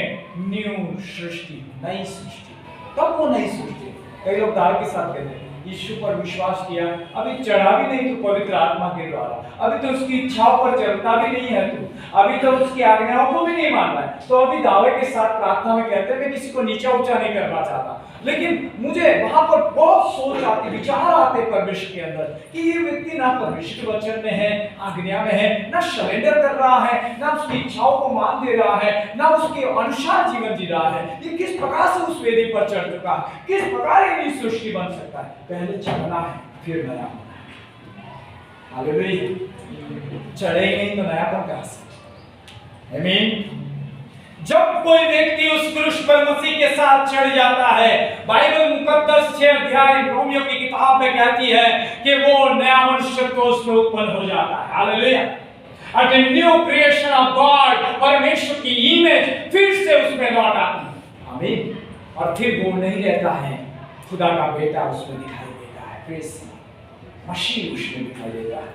न्यू सृष्टि, नई सृष्टि। तब वो नई सृष्टि। कई लोग दावे के साथ कहते हैं यीशु पर विश्वास किया, अभी चढ़ा भी नहीं तू पवित्र आत्मा के द्वारा, अभी तो उसकी इच्छाओं पर चलता भी नहीं है तू, अभी तो उसकी आज्ञाओं को भी नहीं मान रहा है, तो अभी दावे के साथ प्रार्थना में कहते हैं मैं किसी को नीचा ऊंचा नहीं करना चाहता, लेकिन मुझे वहां पर बहुत सोच आती, विचार आते परमेश्वर के अंदर कि ये व्यक्ति ना परमेश्वर के वचन में है, आज्ञा में है, ना सरेंडर कर रहा है, ना उसकी इच्छाओं को मान दे रहा है, ना उसके अनुसार जीवन जी रहा है। ये किस प्रकार से उस वेदी पर चढ़ चुका है? किस प्रकार ये सृष्टि बन सकता है? पहले चढ़ना है, फिर नया होना है। हालेलुया। चढ़े ही नहीं तो नयापन कहां से? आमीन। जब कोई व्यक्ति उस क्रूस पर मसीह के साथ चढ़ जाता है, बाइबल मुकद्दस 6 अध्याय रोमियो की किताब में कहती है कि वो नया मनुष्य तो उसमें उत्पन्न हो जाता है। Hallelujah. A new creation of God, परमेश्वर की इमेज फिर से उसमें लौट आती है। आमीन। और फिर वो नहीं रहता है, खुदा का बेटा उसमें दिखाई देता है, फिर मसीह उसमें दिखाई देता है।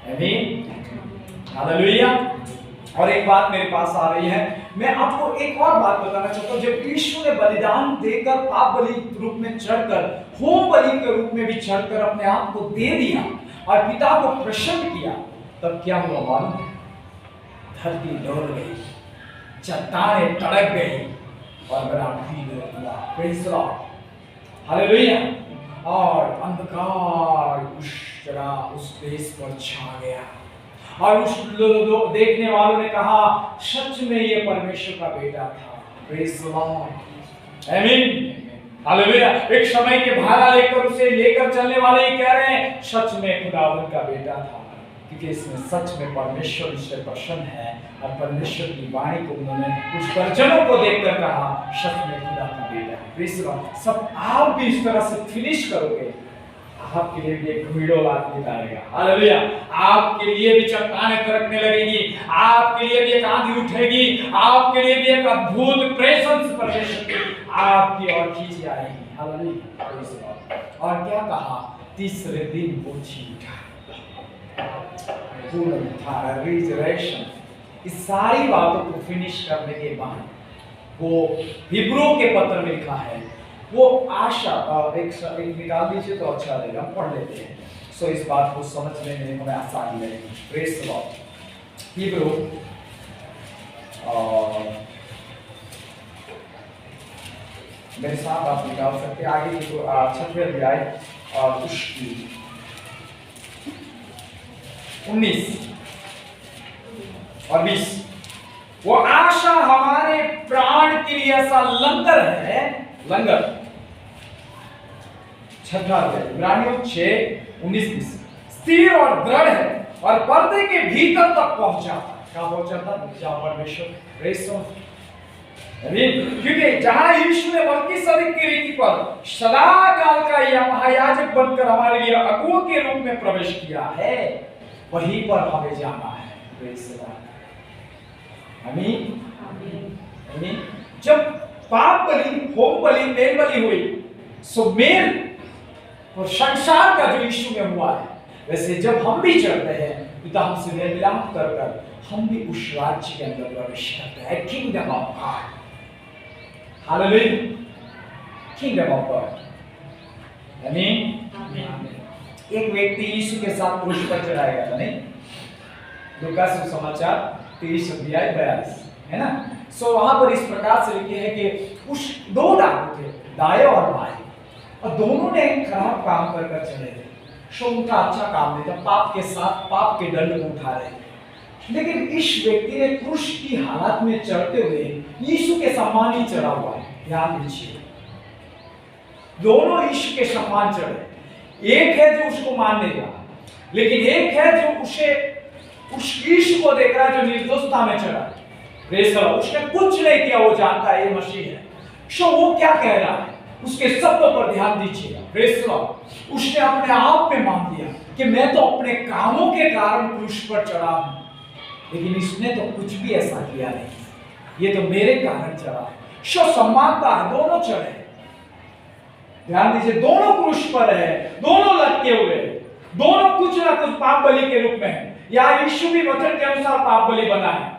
आमीन। हालेलुया। और एक बात मेरे पास आ रही है, मैं आपको एक और बात बताना चाहता हूं। जब यीशु ने बलिदान देकर, पाप बलि रूप में चढ़कर, होम बलि के रूप में भी चढ़कर अपने आप को दे दिया और पिता को प्रसन्न किया, तब क्या हुआ मालूम है? धरती डोल गई, चट्टानें तड़क गई और बड़ा भीड़ हुआ। Praise Lord. हालेलुया। और अंधकार उस जगह, उस देश पर छा गया और उस लोग देखने वालों ने कहा सच में ये परमेश्वर का बेटा था। Praise Lord. आमीन। हालेलुया। एक समय के भाड़ा लेकर उसे लेकर चलने वाले ही कह रहे हैं सच में खुदावंद का बेटा था, क्योंकि इसमें सच में परमेश्वर इससे प्रसन्न है। और परमेश्वर की वाणी को उन्होंने कुछ दर्जनों को देखकर कहा सच में खुदा का बेटा है। Praise Lord. सब आप भी इस तरह से फिनिश करोगे, आपके लिए भी एक घुड़ोल आदमी आएगा। हालेलुया। आपके लिए भी चट्टानें तरकने लगेगी, आपके लिए भी एक आंधी उठेगी, आपके लिए भी एक अद्भुत प्रेजेंस परमेश्वर की आपकी ओर खींची आएगी। हालेलुया। और क्या कहा? तीसरे दिन वो जी उठा। रिजरेक्शन। इस सारी बातों को फिनिश करने के बाद वो हिब्रू के पत्र में लिखा है, वो आशा एक निकाल दीजिए तो अच्छा रहेगा, पढ़ लेते हैं। सो इस बात को समझने में हमें आसानी लगेगी। Praise the Lord. हिब्रू और मेरे साथ आप निकाल सकते हैं आगे की 6वें अध्याय और उसकी 19 और 20। वो आशा हमारे प्राण के लिए ऐसा लंगर है, लंगर। 6वां अध्याय इब्रानियों 6:19-20 स्थिर और दृढ़ है और पर्दे के भीतर तक पहुंचाता। कहां पहुंचाता? जहां परमेश्वर क्योंकि जहां यीशु ने मलकीसदक की रीति पर सदा काल का यह महायाजक बनकर हमारे लिए अगुओं के रूप में प्रवेश किया है, वहीं पर हमें जाना है। आमीन। जब पाप बलि, होम बलि, मेल बलि हुई, सो मेल और संसार का जो यीशु में हुआ है, वैसे जब हम भी चढ़ते हैं पिता हमसे मेल मिलाप कर हम भी उस राज्य के अंदर प्रवेश करते हैं। Kingdom of God, hallelujah, kingdom of God. आमीन। एक व्यक्ति यीशु के साथ क्रूस पर चढ़ाया गया था, नहीं? लूका सुसमाचार 23:42 है ना। सो वहां पर इस प्रकार से लिखे हैं कि उस 2 डाकू थे, दाएं और बाएं, और दोनों ने खराब काम कर चढ़े थे। सो उनका अच्छा काम नहीं था, पाप के साथ पाप के दंड को उठा रहे थे। लेकिन इस व्यक्ति ने क्रूस की हालत में चढ़ते हुए यीशु के सम्मान ही चढ़ा हुआ है। ध्यान दीजिए, दोनों यीशु के सम्मान चढ़े। एक है जो उसको मान लेगा, लेकिन एक है जो उसे उस यीशु को देख रहा है जो निर्दोषता में चढ़ा। उसने कुछ नहीं किया, वो जानता है ये मसीह है। सो वो क्या कह रहा है, उसके शब्दों पर ध्यान दीजिएगा। उसने अपने आप में मान लिया कि मैं तो अपने कामों के कारण क्रूस पर चढ़ा हूं, लेकिन इसने तो कुछ भी ऐसा किया नहीं, ये तो मेरे कारण चढ़ा है। सो सम्मानता है, दोनों चढ़े। ध्यान दीजिए, दोनों क्रूस पर है, दोनों लटके हुए, दोनों कुछ ना कुछ पाप बलि के रूप में है। या यीशु भी वचन के अनुसार पाप बलि बना है,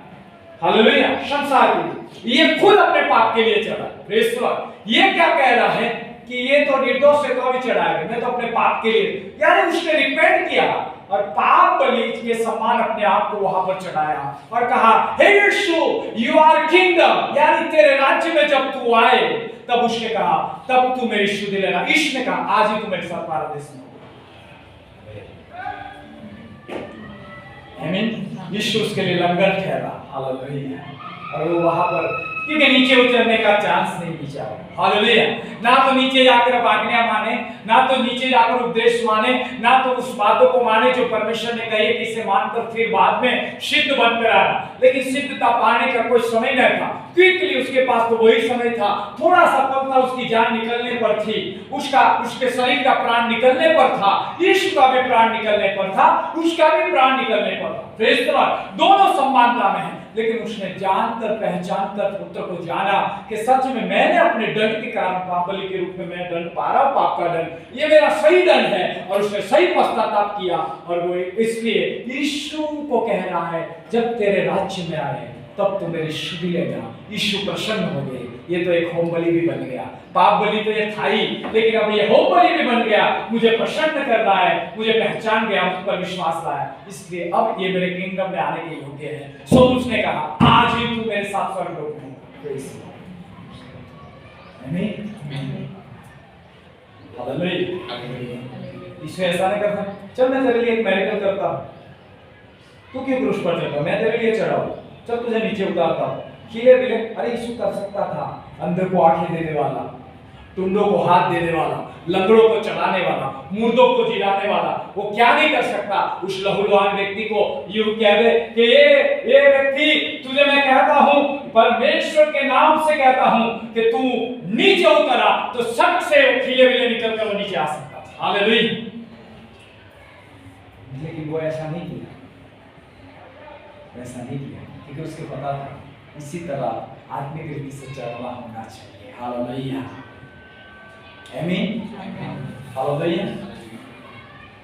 हालेलुया, संसार के लिए। ये खुद अपने पाप के लिए चढ़ा। Praise God. ये क्या कह रहा है कि ये तो निर्दोष है तो भी चढ़ाएगा, मैं तो अपने पाप के लिए, यानी उसने रिपेंट किया और पाप बलि के समान अपने आप को वहां पर चढ़ाया और कहा, हे यीशु, यू आर किंगडम, यानी तेरे राज्य में जब तू आए तब उसने कहा, तब तू मेरी शुद्धि लेना। यीशु ने कहा, आज ही तू मेरे साथ पारदेश में। आमीन। यीशु उसके लिए लंगर ठहरा, हालेलुया। और वो वहां पर, क्योंकि नीचे उतरने का चांस नहीं बचा, हालेलुया। ना तो नीचे जाकर अब आज्ञा माने, ना तो नीचे जाकर उपदेश माने, ना तो उस बातों को माने जो परमेश्वर ने कही कि इसे मानकर फिर बाद में सिद्ध बनकर आना। लेकिन सिद्धता पाने का कोई समय नहीं था, क्विकली उसके पास तो वही समय था, थोड़ा सा पल था, उसकी जान निकलने पर थी, उसके शरीर का प्राण निकलने पर था, यीशु का भी प्राण निकलने पर था, उसका भी प्राण निकलने पर था। Praise God. दोनों समानता में है, लेकिन उसने जानकर पहचानकर पुत्र को जाना कि सच में मैंने अपने दंड के कारण, पाप बलि के रूप में मैं दंड पा रहा हूं, पाप का दंड, ये मेरा सही दंड है, और उसने सही पश्चाताप किया। और वो इसलिए यीशु को कह रहा है, जब तेरे राज्य में आए तब तो मेरी शुद्धि लेना। यीशु प्रसन्न हो गए। ये तो एक होम बलि भी बन गया, पाप बलि तो ये था ही, लेकिन अब ये होम बलि भी बन गया। मुझे प्रसन्न कर रहा है, मुझे पहचान गया, मुझ पर विश्वास लाया, इसलिए अब ये मेरे किंगडम में आने के योग्य है। सो उसने कहा, आज ही तू मेरे साथ स्वर्गलोक में होगा। आमीन, हालेलुया। यीशु ऐसा नहीं करता, चल मैं तेरे लिए एक मिरेकल करता हूं, तू क्यों क्रूस पर चढ़ा, मैं तेरे लिए चढ़ा हूं, चल तुझे नीचे उतारता हूं। खिले बिले, अरे यीशु कर सकता था, अंधों को आंखें देने वाला, टुंडों को हाथ देने वाला, लंगड़ों को चलाने वाला, मुर्दों को जिलाने वाला, वो क्या नहीं कर सकता। उस लहूलुहान व्यक्ति को यूं कह दे कि ये व्यक्ति, तुझे मैं कहता हूं, परमेश्वर के नाम से कहता हूं कि तू नीचे उतरा, तो सट से वो खिले बिले निकल कर वो नीचे आ सकता था। हालेलुया। लेकिन वो ऐसा नहीं किया, वैसा नहीं किया, क्योंकि उसको पता था इसी तरह आत्मिक रीति से चढ़ना होना चाहिए। हालेलुया, आमीन, हालेलुया,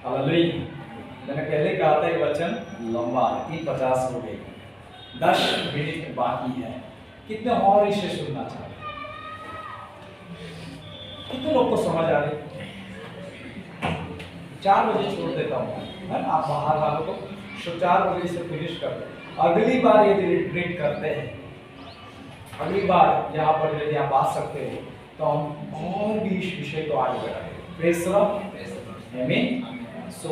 हालेलुया। मैंने पहले कहा था ये वचन लंबा है, 3:50 हो गई, 10 मिनट बाकी है। कितने और इसे सुनना चाहते, कितने लोग को समझ आ रही? 4 बजे छोड़ देता हूँ, है ना, आप बाहर वालों को सो 4 बजे से फिनिश करते हैं। अगली बार यदि रिट्रीट करते हैं, अगली बार यहाँ पर यदि आप आ सकते हो तो हम और भी इस विषय को आगे बढ़ाएंगे। प्रेज द लॉर्ड, आमीन। सो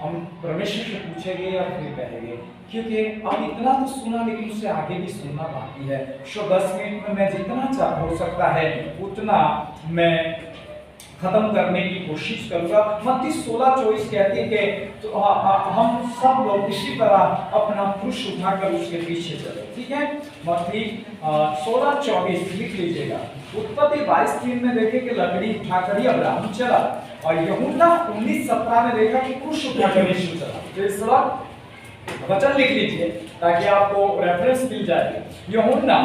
हम परमेश्वर से पूछेंगे और फिर कहेंगे, क्योंकि अब इतना तो सुना लेकिन उससे आगे भी सुनना बाकी है। सो 10 मिनट में मैं जितना हो सकता है उतना मैं खत्म करने की कोशिश करूंगा। मत्ती 16:24 कहती है कि तो हम सब लोग इसी तरह अपना क्रूस उठाकर उसके पीछे चले। ठीक है, मत्ती 16:24 लिख लीजिएगा। उत्पत्ति 22:3 में देखे कि लकड़ी उठाकर ही अब्राहम चला, और यूहन्ना 19:17 में देखा कि क्रूस उठाकर यीशु चला। तो इस वचन लिख लीजिए ताकि आपको रेफरेंस मिल जाए। यूहन्ना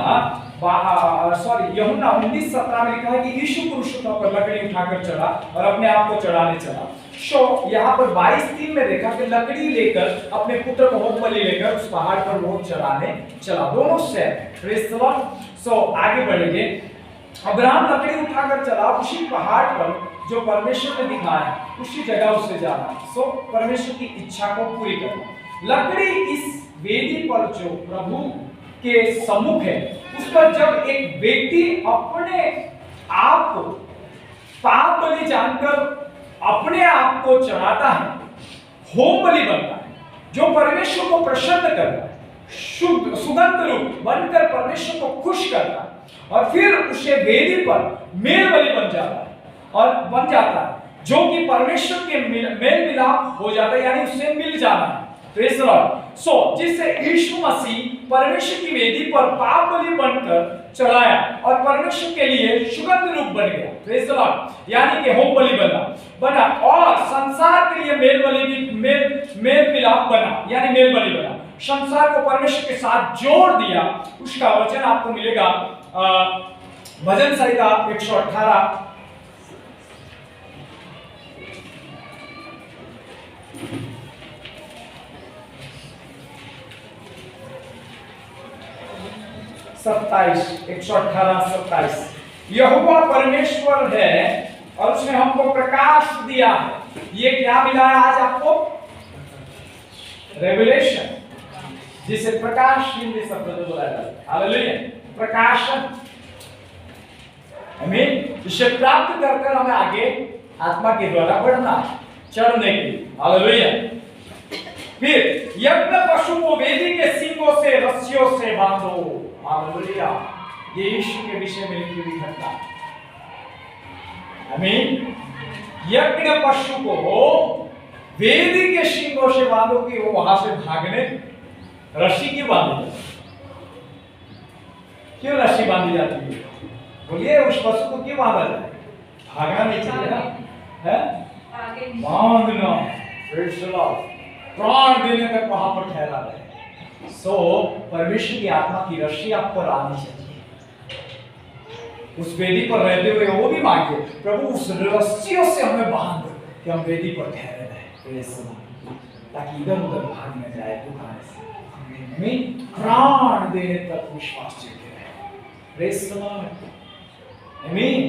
19:17 में लिखा है कि यीशु क्रूस पर लकड़ी उठाकर चला और अपने आप को चढ़ाने चला। सो यहाँ पर 22:3 में देखा कि लकड़ी लेकर अपने पुत्र को होम बलि लेकर उस पहाड़ पर वो चढ़ाने चला। दोनों से प्रेज द लॉर्ड। सो आगे बढ़ेंगे। अब्राहम लकड़ी उठाकर चला, उसी पहाड़ पर जो परमेश्वर ने दिखाया उसी जगह उसे जाना। सो परमेश्वर की इच्छा को पूरी करना। लकड़ी इस वेदी पर जो प्रभु के सम्मुख है, उस पर जब एक व्यक्ति अपने आप को पाप बलि जानकर अपने आप को चढ़ाता है, होम बलि बनता है, जो परमेश्वर को प्रसन्न करता है, सुगंध रूप बनकर परमेश्वर को खुश करता है, और फिर उसे वेदी पर मेल बलि बन जाता है और बन जाता है, जो कि परमेश्वर के मेल मिलाप हो जाता है, यानी उससे मिल जाना है। Praise the Lord. सो जिससे यीशु मसीह परमेश्वर की वेदी पर पाप बलि बनकर चढ़ाया और परमेश्वर के लिए सुगंध रूप बन गया। प्रेज द लॉर्ड, यानी कि होम बलि बना और संसार के लिए मेल बलि भी मेल मिलाप बना, यानी मेल बलि बना, संसार को परमेश्वर के साथ जोड़ दिया। उसका वचन आपको मिलेगा भजन संहिता 118 118:27। यहोवा परमेश्वर है और उसने हमको प्रकाश दिया है। ये क्या मिला है आज आपको? रेवलेशन, जिसे प्रकाश हिंदी शब्द में बोला जाता है। हालेलुया, प्रकाशन। आमीन। इसे प्राप्त कर हमें आगे आत्मा के द्वारा बढ़ना, चढ़ने की। हालेलुया। फिर यज्ञ पशु को वेदी के सींगों से रस्सियों से बांधो। हालेलुया, ये यीशु के विषय में लिखी हुई घटना। आमीन। यज्ञ पशु को वेदी के सींगों से बांधो कि वो वहां से भागने। रस्सी क्यों बांधी जाती? क्यों रस्सी बांधी जाती है? बोलिए, उस पशु को क्यों बांधा जाए? भागना नहीं चाहिए ना, है? बांधना, प्राण देने तक वहां पर ठहरा रहे। सो परमेश्वर की आत्मा की रस्सी आप पर आनी चाहिए। उस वेदी पर रहते हुए वो भी मांगे, प्रभु उस रस्सियों से हमें बांध कि हम वेदी पर ठहरे रहे, ताकि इधर उधर भाग न जाए दुकान से। हमें प्राण देने तक विश्वास चाहिए। Praise the Lord. आमीन।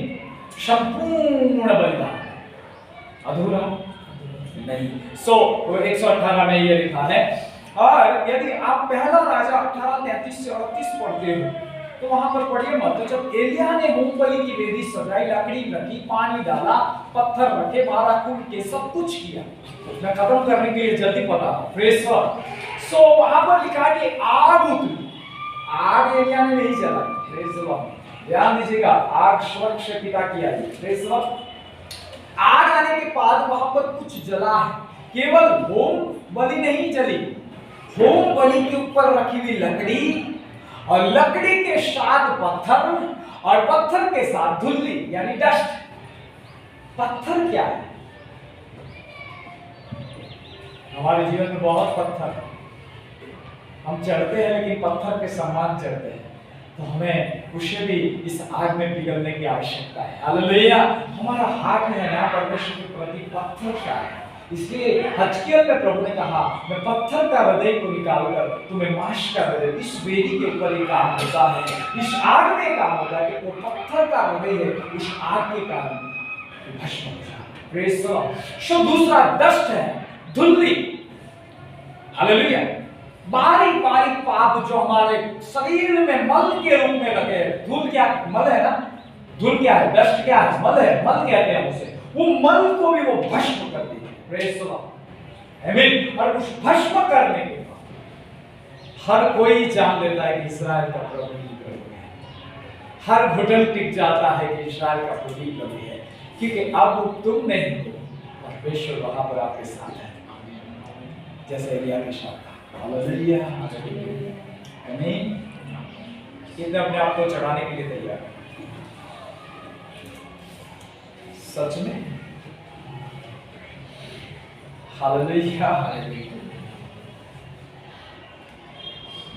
संपूर्ण बलिदान, अधूरा नहीं। सो 118 में ये लिखा है। और यदि आप पहला राजा 18:33 से 38 पढ़ते हो तो वहां पर पढ़िए मत। तो जब एलिया ने होम बलि की वेदी सजाई, लकड़ी रखी, पानी डाला, पत्थर रखे, 12 कुल के सब कुछ किया। मैं खत्म करने के लिए जल्दी पता। Praise God. सो वहां पर लिखा कि आग उतरी। आग एलिया ने नहीं जलाई। Praise God. ध्यान दीजिएगा, आग स्वर्ग से पिता की आई। Praise God. आग आने के बाद वहां पर कुछ जला है। केवल होम बलि नहीं जली, होम बलि के ऊपर रखी हुई लकड़ी और लकड़ी के साथ पत्थर और पत्थर के साथ धुल्ली यानी डस्ट। पत्थर क्या है? हमारे जीवन में बहुत पत्थर हम चढ़ते हैं, लेकिन पत्थर के समान चढ़ते हैं। तो हमें उसे भी इस आग में पिघलने की आवश्यकता है। हालेलुया। हमारा हाथ में है ना परमेश्वर के प्रति पत्थर का है। इसलिए हजकिय्याह में प्रभु ने कहा, मैं पत्थर का हृदय को निकालकर तुम्हें मांस का हृदय। इस वेदी के ऊपर एक काम होता है, इस आग में काम होता है कि वो पत्थर का हृदय है, उस आग के कारण भस्म हो जाता है। Praise the Lord. सो दूसरा डस्ट है, धुल्ली। हालेलुया। बारीक बारीक पाप जो हमारे शरीर में मल के रूप में लगे, धूल क्या मल है ना, धूल क्या है, डस्ट क्या है, मल है, मल कहते हैं उसे, वो मल को भी वो भस्म कर दी। प्रेज़ द लॉर्ड, आमीन। और उस भस्म करने के बाद हर कोई जान लेता है कि इस्राएल का प्रभु ही प्रभु है। हर घुटन टिक जाता है कि इस्राएल का प्रभु ही प्रभु है, क्योंकि अब तुम नहीं हो, परमेश्वर वहां पर आपके साथ है, जैसे एलिया के साथ। हालेलुया, आमीन। कितने अपने आप को चढ़ाने के लिए तैयार है? सच में? हालेलुया।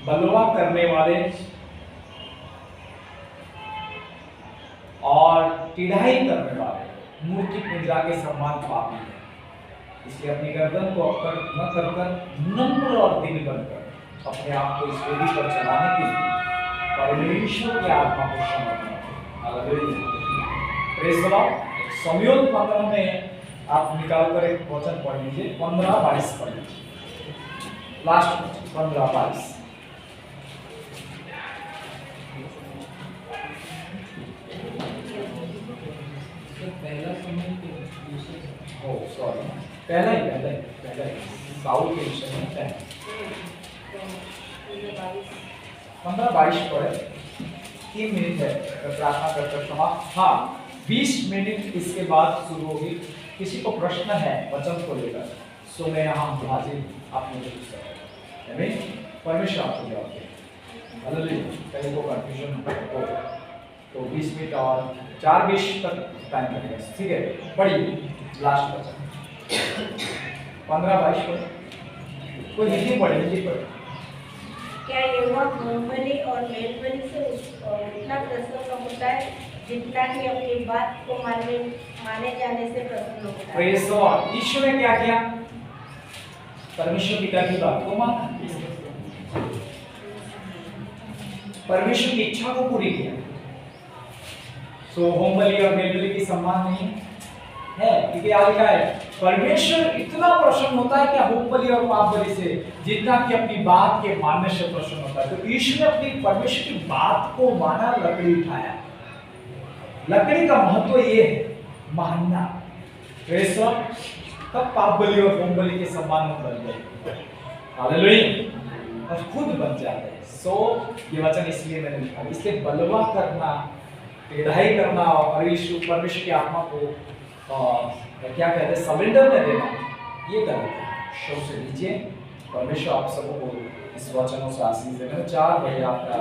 बलवा करने वाले और टिढ़ाई करने वाले मूर्ति पूजा के समान पापी है, इसलिए अपनी गर्दन को अक्कर न कर नम्र और दिन बनकर अपने आप को इस वेदी पर चढ़ाने के लिए परमेश्वर की आत्मा को समर्पण करें। Hallelujah, praise the lord. समयोत 15 में आप निकाल कर एक वचन पढ़ लीजिए, 15-22 पढ़ लीजिए, लास्ट 15-22। पहला समय पहला ही साउल के विषय में है। 15-22 पढ़े, 3 मिनट है, प्रार्थना करकर समाप्त। हाँ, 20 मिनट इसके बाद शुरू होगी। किसी को प्रश्न है वचन को लेकर, सो मैं यहाँ हाजिर, आप मुझे पूछ सकते हैं, आमीन। परमेश्वर आपको जवाब दे। हालेलुया। कहीं को कंफ्यूजन हो तो 20 मिनट और 4:20 तक टाइम लगेगा, ठीक है? पढ़िए लास्ट वचन 15-22 पढ़े, कोई हिंदी पढ़े, हिंदी पढ़े। क्या यहोवा होमबलि और मेलबलि से उतना प्रसन्न होता है जितना कि अपनी बात को माने जाने से प्रसन्न होता है? Praise the Lord. यीशु ने क्या किया? परमेश्वर पिता की बात को माना, परमेश्वर की इच्छा को पूरी किया। सो होमबलि और मेलबलि की सम्मान नहीं है, क्योंकि आज क्या है, परमेश्वर इतना प्रसन्न होता है कि होमबलि और पाप बलि से जितना कि अपनी बात के मानने से प्रसन्न होता है। तो यीशु ने अपनी परमेश्वर की बात को माना, लकड़ी उठाया। लकड़ी का महत्व ये है, मानना। Praise the Lord. तब पाप बलि और होमबलि के सम्मान में बन गए। हालेलुया, और खुद बन जाते हैं। सो ये वचन इसलिए मैंने लिखा, इसलिए बलवा करना, टिढ़ाई करना और यीशु परमेश्वर की आत्मा को क्या कहते हैं, सरेंडर में देना, ये गलत है। शो से लीजिए। परमेश्वर आप सबको इस वचनों से आशीष देना। 4 बजे आपका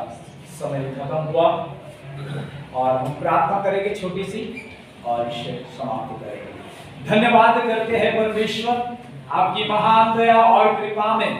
समय खत्म हुआ और हम प्रार्थना करेंगे छोटी सी और इसे समाप्त करेंगे। धन्यवाद करते हैं परमेश्वर आपकी महान दया और कृपा में।